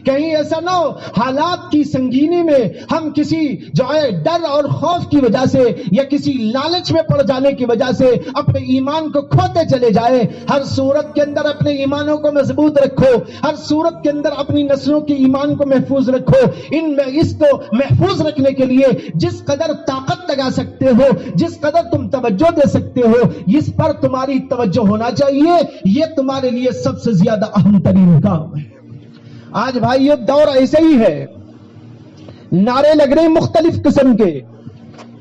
کہیں ایسا نہ ہو حالات کی سنگینی میں ہم کسی جو ہے ڈر اور خوف کی وجہ سے یا کسی لالچ میں پڑ جانے کی وجہ سے اپنے ایمان کو کھوتے چلے جائیں. ہر صورت کے اندر اپنے ایمانوں کو مضبوط رکھو, ہر صورت کے اندر اپنی نسلوں کی ایمان کو محفوظ رکھو. ان میں اس کو محفوظ رکھنے کے لیے جس قدر طاقت لگا سکتے ہو, جس قدر تم توجہ دے سکتے ہو, اس پر تمہاری توجہ ہونا چاہیے. یہ تمہارے لیے سب سے زیادہ اہم ترین کام ہے. آج بھائی یہ دور ایسے ہی ہے, نعرے لگ رہے مختلف قسم کے,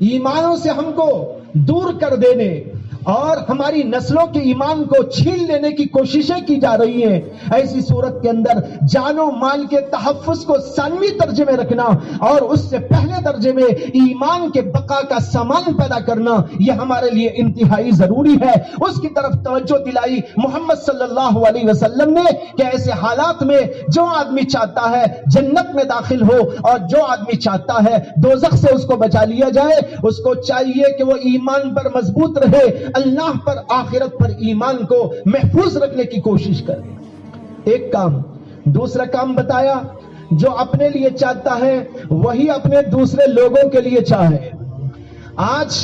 ایمانوں سے ہم کو دور کر دینے اور ہماری نسلوں کے ایمان کو چھین لینے کی کوششیں کی جا رہی ہیں. ایسی صورت کے اندر جان و مال کے تحفظ کو ثانوی درجے میں رکھنا اور اس سے پہلے درجے میں ایمان کے بقا کا سامان پیدا کرنا, یہ ہمارے لیے انتہائی ضروری ہے. اس کی طرف توجہ دلائی محمد صلی اللہ علیہ وسلم نے کہ ایسے حالات میں جو آدمی چاہتا ہے جنت میں داخل ہو اور جو آدمی چاہتا ہے دوزخ سے اس کو بچا لیا جائے, اس کو چاہیے کہ وہ ایمان پر مضبوط رہے, اللہ پر آخرت پر ایمان کو محفوظ رکھنے کی کوشش کرے. ایک کام. دوسرا کام بتایا, جو اپنے لیے چاہتا ہے وہی اپنے دوسرے لوگوں کے لیے چاہے. آج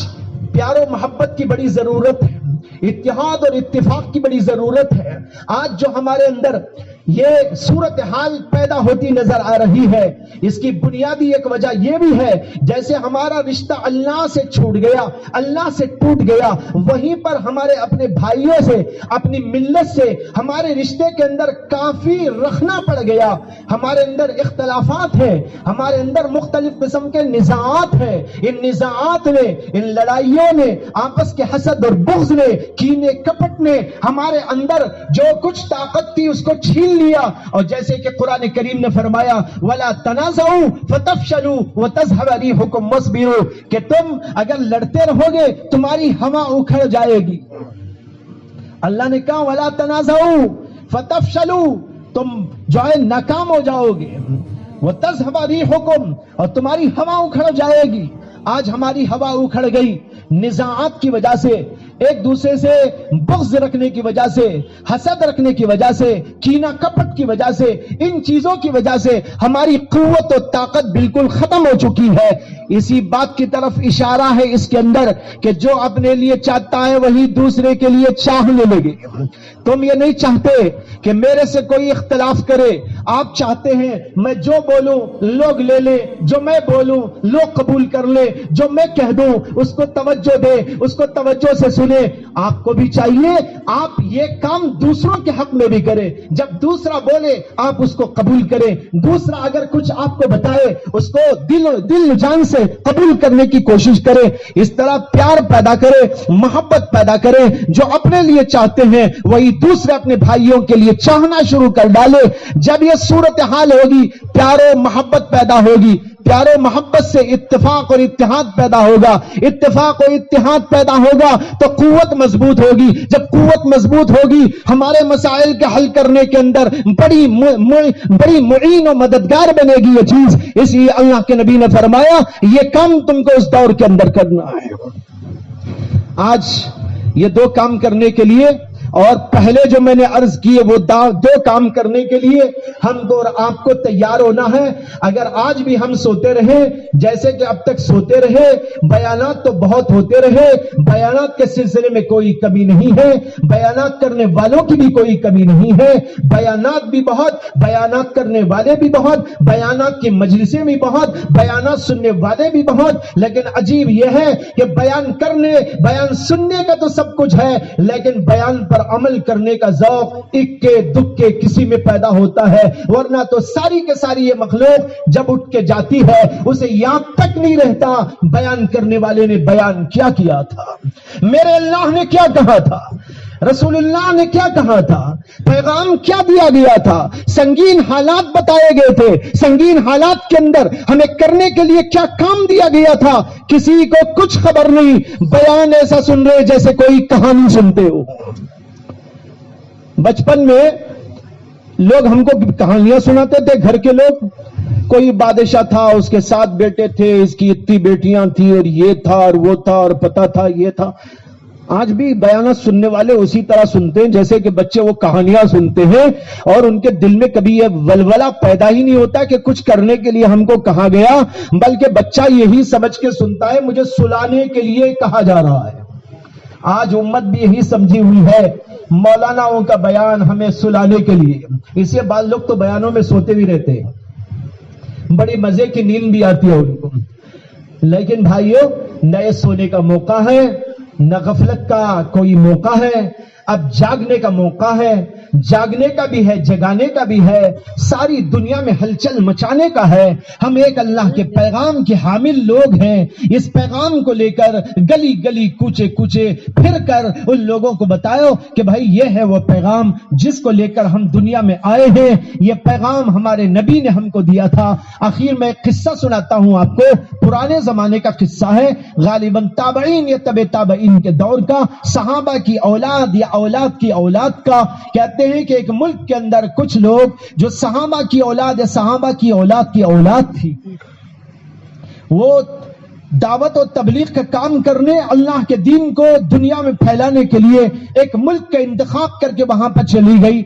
پیار و محبت کی بڑی ضرورت ہے, اتحاد اور اتفاق کی بڑی ضرورت ہے. آج جو ہمارے اندر یہ صورتحال پیدا ہوتی نظر آ رہی ہے, اس کی بنیادی ایک وجہ یہ بھی ہے جیسے ہمارا رشتہ اللہ سے چھوٹ گیا, اللہ سے ٹوٹ گیا, وہیں پر ہمارے اپنے بھائیوں سے, اپنی ملت سے ہمارے رشتے کے اندر کافی رکھنا پڑ گیا. ہمارے اندر اختلافات ہیں, ہمارے اندر مختلف قسم کے نزاعات ہیں. ان نزاعات نے, ان لڑائیوں نے, آپس کے حسد اور بغض نے, کینے کپٹ نے ہمارے اندر جو کچھ طاقت تھی اس کو چھین لیا. اور جیسے کہ قرآن کریم نے فرمایا وَلَا تَنَازَعُوا فَتَفْشَلُوا وَتَذْهَبَ رِيحُكُمْ وَاصْبِرُوا, کہ تم اگر لڑتے رہو گے تمہاری ہوا اکھڑ جائے گی. اللہ نے کہا وَلَا تَنَازَعُوا فَتَفْشَلُوا, تم جو ہے ناکام ہو جاؤ گے, وَتَذْهَبَ رِيحُكُمْ, اور تمہاری ہوا اکھڑ جائے گی. آج ہماری ہوا اکھڑ گئی نزاعات کی وجہ سے, ایک دوسرے سے بغض رکھنے کی وجہ سے, حسد رکھنے کی وجہ سے, کینہ کپٹ کی وجہ سے, ان چیزوں کی وجہ سے ہماری قوت و طاقت بالکل ختم ہو چکی ہے. اسی بات کی طرف اشارہ ہے اس کے اندر کہ جو اپنے لیے چاہتا ہے وہی دوسرے کے لیے چاہنے لگے. تم یہ نہیں چاہتے کہ میرے سے کوئی اختلاف کرے, آپ چاہتے ہیں میں جو بولوں لوگ لے لیں, جو میں بولوں لوگ قبول کر لیں, جو میں کہہ دوں اس کو توجہ دے, اس کو توجہ سے سنے. آپ کو بھی چاہیے آپ یہ کام دوسروں کے حق میں بھی کریں. جب دوسرا بولے آپ اس کو قبول کریں, دوسرا اگر کچھ آپ کو بتائے اس کو دل جان سے قبول کرنے کی کوشش کریں. اس طرح پیار پیدا کرے, محبت پیدا کرے. جو اپنے لیے چاہتے ہیں وہی دوسرے اپنے بھائیوں کے لیے چاہنا شروع کر ڈالے. جب یہ صورتحال ہوگی پیار و محبت پیدا ہوگی, پیار و محبت سے اتفاق اور اتحاد پیدا ہوگا, اتفاق اور اتحاد پیدا ہوگا تو قوت مضبوط ہوگی. جب قوت مضبوط ہوگی ہمارے مسائل کے حل کرنے کے اندر بڑی معین و مددگار بنے گی یہ چیز. اس لیے اللہ کے نبی نے فرمایا یہ کام تم کو اس دور کے اندر کرنا ہے. آج یہ دو کام کرنے کے لیے, اور پہلے جو میں نے عرض کیے وہ دو کام کرنے کے لیے ہم کو اور آپ کو تیار ہونا ہے. اگر آج بھی ہم سوتے رہے جیسے کہ اب تک سوتے رہے, بیانات تو بہت ہوتے رہے, بیانات کے سلسلے میں کوئی کمی نہیں ہے, بیانات کرنے والوں کی بھی کوئی کمی نہیں ہے, بیانات بھی بہت, بیانات کرنے والے بھی بہت, بیانات کی مجلسیں بھی بہت, بیانات سننے والے بھی بہت. لیکن عجیب یہ ہے کہ بیان کرنے, بیان سننے کا تو سب کچھ ہے, لیکن بیان پر عمل کرنے کا ذوق اکے دکے کسی میں پیدا ہوتا ہے. ورنہ تو ساری کے ساری یہ مخلوق جب اٹھ کے جاتی ہے اسے یاد تک نہیں رہتا بیان کرنے والے نے بیان کیا کیا تھا, میرے اللہ نے کیا کہا تھا, رسول اللہ نے کیا کہا تھا, پیغام کیا دیا گیا تھا. سنگین حالات بتائے گئے تھے, سنگین حالات کے اندر ہمیں کرنے کے لیے کیا کام دیا گیا تھا, کسی کو کچھ خبر نہیں. بیان ایسا سن رہے جیسے کوئی کہانی سنتے ہو. بچپن میں لوگ ہم کو کہانیاں سناتے تھے, گھر کے لوگ. کوئی بادشاہ تھا, اس کے 7 بیٹے تھے, اس کی اتنی بیٹیاں تھیں, اور یہ تھا اور وہ تھا اور پتا تھا یہ تھا. آج بھی بیانات سننے والے اسی طرح سنتے ہیں جیسے کہ بچے وہ کہانیاں سنتے ہیں, اور ان کے دل میں کبھی یہ ولولہ پیدا ہی نہیں ہوتا کہ کچھ کرنے کے لیے ہم کو کہا گیا, بلکہ بچہ یہی سمجھ کے سنتا ہے مجھے سلانے کے لیے کہا جا رہا ہے. آج امت بھی یہی سمجھی ہوئی ہے مولاناؤں کا بیان ہمیں سلانے کے لیے. اس لیے بعض لوگ تو بیانوں میں سوتے بھی رہتے ہیں. بڑے مزے کی نیند بھی آتی ہے ان کو. لیکن بھائیوں نئے سونے کا موقع ہے, نہ غفلت کا کوئی موقع ہے, اب جاگنے کا موقع ہے, جاگنے کا بھی ہے, جگانے کا بھی ہے, ساری دنیا میں ہلچل مچانے کا ہے. ہم ایک اللہ کے پیغام کے حامل لوگ ہیں. اس پیغام کو لے کر گلی گلی کوچے کوچے پھر کر ان لوگوں کو بتاؤ کہ بھائی یہ ہے وہ پیغام جس کو لے کر ہم دنیا میں آئے ہیں. یہ پیغام ہمارے نبی نے ہم کو دیا تھا. آخر میں ایک قصہ سناتا ہوں آپ کو, پرانے زمانے کا قصہ ہے, غالباً تابعین یا تبع تابعین کے دور کا, صحابہ کی اولاد یا اولاد کی اولاد کا. کہتے ہیں کہ ایک ملک کے اندر کچھ لوگ جو صحابہ کی اولاد یا صحابہ کی اولاد کی اولاد تھی, وہ دعوت و تبلیغ کا کام کرنے, اللہ کے دین کو دنیا میں پھیلانے کے لیے ایک ملک کا انتخاب کر کے وہاں پر چلی گئی.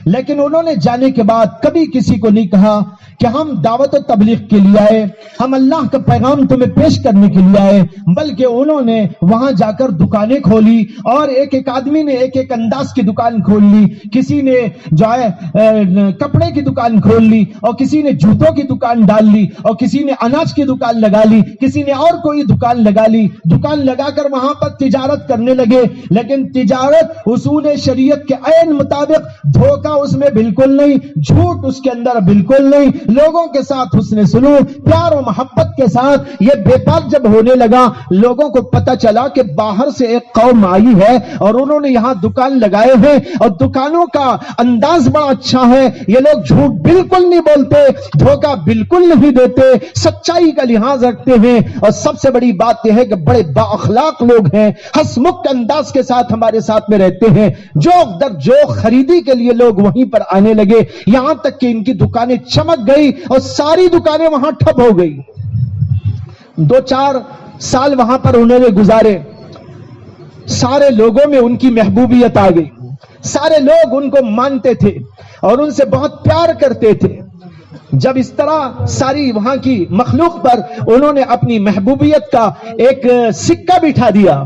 لیکن انہوں نے جانے کے بعد کبھی کسی کو نہیں کہا کہ ہم دعوت و تبلیغ کے لیے آئے, ہم اللہ کا پیغام تمہیں پیش کرنے کے لیے آئے, بلکہ انہوں نے وہاں جا کر دکانیں کھولی اور ایک ایک آدمی نے ایک ایک انداز کی دکان کھول لی. کسی نے جو ہے کپڑے کی دکان کھول لی, اور کسی نے جوتوں کی دکان ڈال لی, اور کسی نے اناج کی دکان لگا لی, کسی نے اور کوئی دکان لگا لی. دکان لگا کر وہاں پر تجارت کرنے لگے. لیکن تجارت اصول شریعت کے عین مطابق, دھوکہ اس میں بالکل نہیں, جھوٹ اس کے اندر بالکل نہیں, لوگوں کے ساتھ حسن سلوک, پیار و محبت کے ساتھ یہ بیپار جب ہونے لگا, لوگوں کو پتا چلا کہ باہر سے ایک قوم آئی ہے اور انہوں نے یہاں دکان لگائے ہیں اور دکانوں کا انداز بڑا اچھا ہے. یہ لوگ جھوٹ بالکل نہیں بولتے, دھوکہ بالکل نہیں دیتے, سچائی کا لحاظ رکھتے ہیں, اور سب سے بڑی بات یہ ہے کہ بڑے با اخلاق لوگ ہیں, ہنسمکھ انداز کے ساتھ ہمارے ساتھ میں رہتے ہیں. جوک در جوک خریدی کے لیے لوگ وہیں پر آنے لگے, یہاں تک کہ ان کی دکانیں چمک گئی اور ساری دکانیں وہاں ٹھپ ہو گئی. 2-4 سال وہاں پر انہوں نے گزارے, سارے لوگوں میں ان کی محبوبیت آ گئی, سارے لوگ ان کو مانتے تھے اور ان سے بہت پیار کرتے تھے. جب اس طرح ساری وہاں کی مخلوق پر انہوں نے اپنی محبوبیت کا ایک سکہ بٹھا دیا,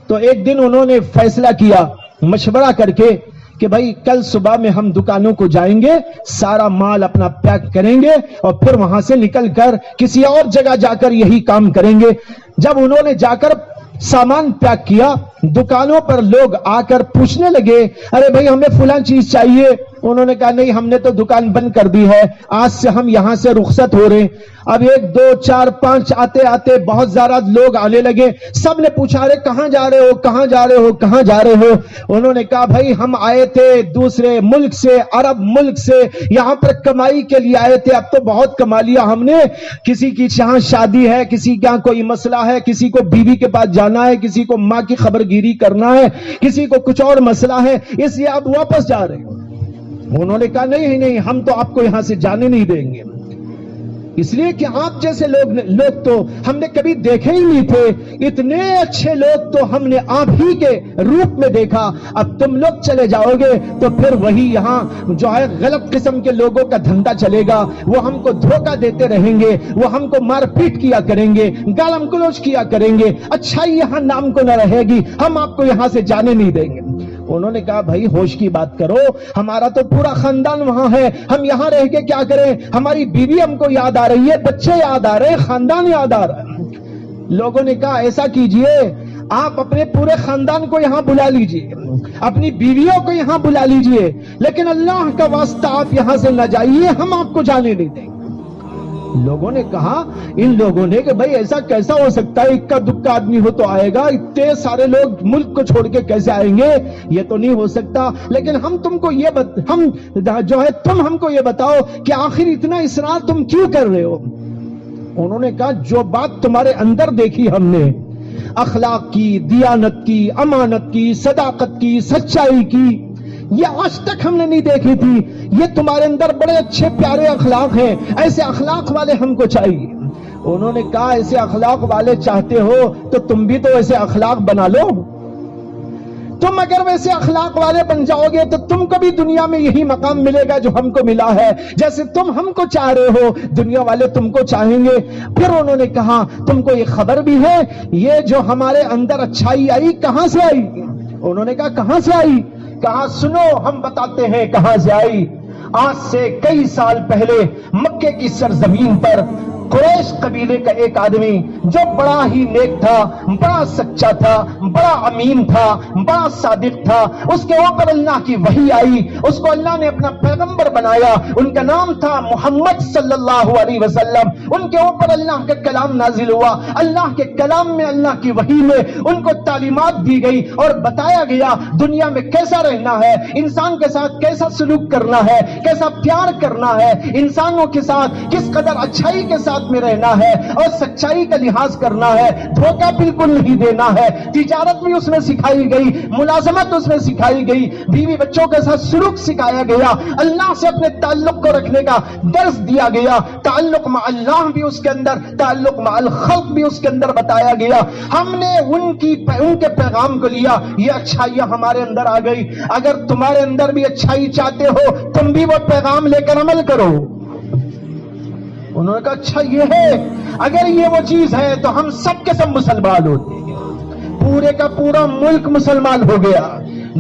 تو ایک دن انہوں نے فیصلہ کیا مشورہ کر کے کہ بھائی کل صبح میں ہم دکانوں کو جائیں گے, سارا مال اپنا پیک کریں گے اور پھر وہاں سے نکل کر کسی اور جگہ جا کر یہی کام کریں گے. جب انہوں نے جا کر سامان پیک کیا, دکانوں پر لوگ آ کر پوچھنے لگے ارے بھائی ہمیں فلاں چیز چاہیے. انہوں نے کہا نہیں, ہم نے تو دکان بند کر دی ہے, آج سے ہم یہاں سے رخصت ہو رہے ہیں. اب 1 2 4 5 آتے آتے بہت زیادہ لوگ آنے لگے. سب نے پوچھا ارے کہاں جا رہے ہو, کہاں جا رہے ہو, کہاں جا رہے ہو؟ انہوں نے کہا بھائی ہم آئے تھے دوسرے ملک سے, عرب ملک سے, یہاں پر کمائی کے لیے آئے تھے. اب تو بہت کما لیا ہم نے, کسی کی یہاں شادی ہے, کسی کے یہاں کوئی مسئلہ ہے, کسی کو بیوی کے پاس جانا ہے, کسی کو ماں کی خبر گیری کرنا ہے, کسی کو کچھ اور مسئلہ ہے, اس لیے آپ واپس جا رہے ہیں. انہوں نے کہا نہیں نہیں, ہم تو آپ کو یہاں سے جانے نہیں دیں گے, اس لیے کہ آپ جیسے لوگ تو ہم نے کبھی دیکھے ہی نہیں تھے, اتنے اچھے لوگ تو ہم نے آپ ہی کے روپ میں دیکھا. اب تم لوگ چلے جاؤ گے تو پھر وہی یہاں جو ہے غلط قسم کے لوگوں کا دھندا چلے گا, وہ ہم کو دھوکہ دیتے رہیں گے, وہ ہم کو مار پیٹ کیا کریں گے, گالم گلوچ کیا کریں گے, اچھائی یہاں نام کو نہ رہے گی, ہم آپ کو یہاں سے جانے نہیں دیں گے. انہوں نے کہا بھائی ہوش کی بات کرو, ہمارا تو پورا خاندان وہاں ہے, ہم یہاں رہ کے کیا کریں, ہماری بیوی ہم کو یاد آ رہی ہے, بچے یاد آ رہے ہیں, خاندان یاد آ رہا ہے. لوگوں نے کہا ایسا کیجئے, آپ اپنے پورے خاندان کو یہاں بلا لیجئے, اپنی بیویوں کو یہاں بلا لیجئے, لیکن اللہ کا واسطہ آپ یہاں سے نہ جائیے, ہم آپ کو جانے نہیں دیں گے. لوگوں نے کہا, ان لوگوں نے کہ بھائی ایسا کیسا ہو سکتا ہے, اکا دکا آدمی ہو تو آئے گا, اتنے سارے لوگ ملک کو چھوڑ کے کیسے آئیں گے, یہ تو نہیں ہو سکتا. لیکن ہم تم کو تم ہم کو یہ بتاؤ کہ آخر اتنا اصرار تم کیوں کر رہے ہو. انہوں نے کہا جو بات تمہارے اندر دیکھی ہم نے, اخلاق کی, دیانت کی, امانت کی, صداقت کی, سچائی کی, یہ آج تک ہم نے نہیں دیکھی تھی. یہ تمہارے اندر بڑے اچھے پیارے اخلاق ہیں, ایسے اخلاق والے ہم کو چاہیے. انہوں نے کہا ایسے اخلاق والے چاہتے ہو تو تم بھی تو ایسے اخلاق بنا لو. تم اگر ویسے اخلاق والے بن جاؤ گے تو تم کو بھی دنیا میں یہی مقام ملے گا جو ہم کو ملا ہے. جیسے تم ہم کو چاہ رہے ہو, دنیا والے تم کو چاہیں گے. پھر انہوں نے کہا تم کو یہ خبر بھی ہے, یہ جو ہمارے اندر اچھائی آئی کہاں سے آئی؟ انہوں نے کہا کہاں سے آئی؟ کہا سنو ہم بتاتے ہیں کہاں سے آئی. آج سے کئی سال پہلے مکے کی سرزمین پر قریش قبیلے کا ایک آدمی جو بڑا ہی نیک تھا، بڑا سچا تھا، بڑا امین تھا، بڑا صادق تھا، اس کے اوپر اللہ کی وحی آئی، اس کو اللہ نے اپنا پیغمبر بنایا، ان کا نام تھا محمد صلی اللہ علیہ وسلم۔ ان کے اوپر اللہ کا کلام نازل ہوا، اللہ کے کلام میں، اللہ کی وحی میں ان کو تعلیمات دی گئی اور بتایا گیا دنیا میں کیسا رہنا ہے، انسان کے ساتھ کیسا سلوک کرنا ہے، کیسا پیار کرنا ہے، انسانوں کے ساتھ کس قدر اچھائی کے ساتھ میں رہنا ہے اور سچائی کا لحاظ کرنا ہے، دھوکہ بالکل نہیں دینا ہے۔ تجارت بھی اس میں سکھائی گئی، ملازمت اس میں سکھائی گئی، بیوی بچوں کے ساتھ سلوک سکھایا گیا، اللہ سے اپنے تعلق کو رکھنے کا درس دیا گیا، تعلق مع اللہ بھی اس کے اندر، تعلق مع الخلق بھی اس کے اندر بتایا گیا۔ ہم نے ان کے پیغام کو لیا، یہ اچھائیاں ہمارے اندر آ گئی۔ اگر تمہارے اندر بھی اچھائی چاہتے ہو، تم بھی وہ پیغام لے کر عمل کرو۔ انہوں نے کہا اچھا یہ ہے، اگر یہ وہ چیز ہے تو ہم سب کے سب مسلمان ہوتے ہیں، پورے کا پورا ملک مسلمان ہو گیا۔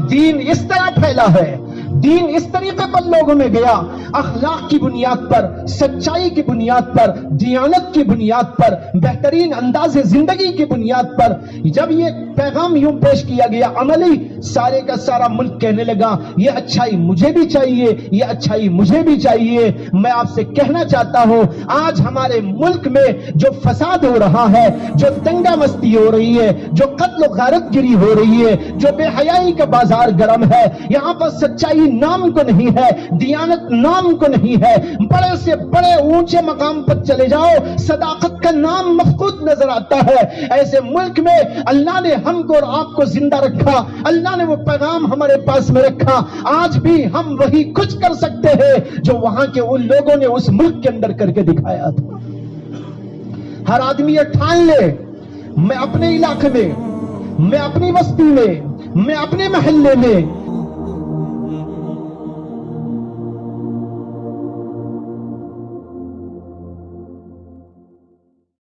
دین اس طرح پھیلا ہے، دین اس طریقے پر لوگوں میں گیا، اخلاق کی بنیاد پر، سچائی کی بنیاد پر، دیانت کی بنیاد پر، بہترین انداز زندگی کی بنیاد پر جب یہ پیغام یوں پیش کیا گیا عملی، سارے کا سارا ملک کہنے لگا یہ اچھائی مجھے بھی چاہیے، یہ اچھائی مجھے بھی چاہیے۔ میں آپ سے کہنا چاہتا ہوں آج ہمارے ملک میں جو فساد ہو رہا ہے، جو دنگا مستی ہو رہی ہے، جو قتل و غارت گری ہو رہی ہے، جو بے حیائی کا بازار گرم ہے، یہاں پر سچائی نام کو نہیں ہے، دیانت نام کو نہیں ہے، بڑے سے بڑے اونچے مقام پر چلے جاؤ صداقت کا نام مفقود نظر آتا ہے۔ ایسے ملک میں اللہ نے ہم کو اور آپ کو زندہ رکھا، اللہ نے وہ پیغام ہمارے پاس میں رکھا، آج بھی ہم وہی کچھ کر سکتے ہیں جو وہاں کے ان لوگوں نے اس ملک کے اندر کر کے دکھایا تھا۔ ہر آدمی یہ ٹھان لے میں اپنے علاقے میں، میں اپنی بستی میں، میں اپنے محلے میں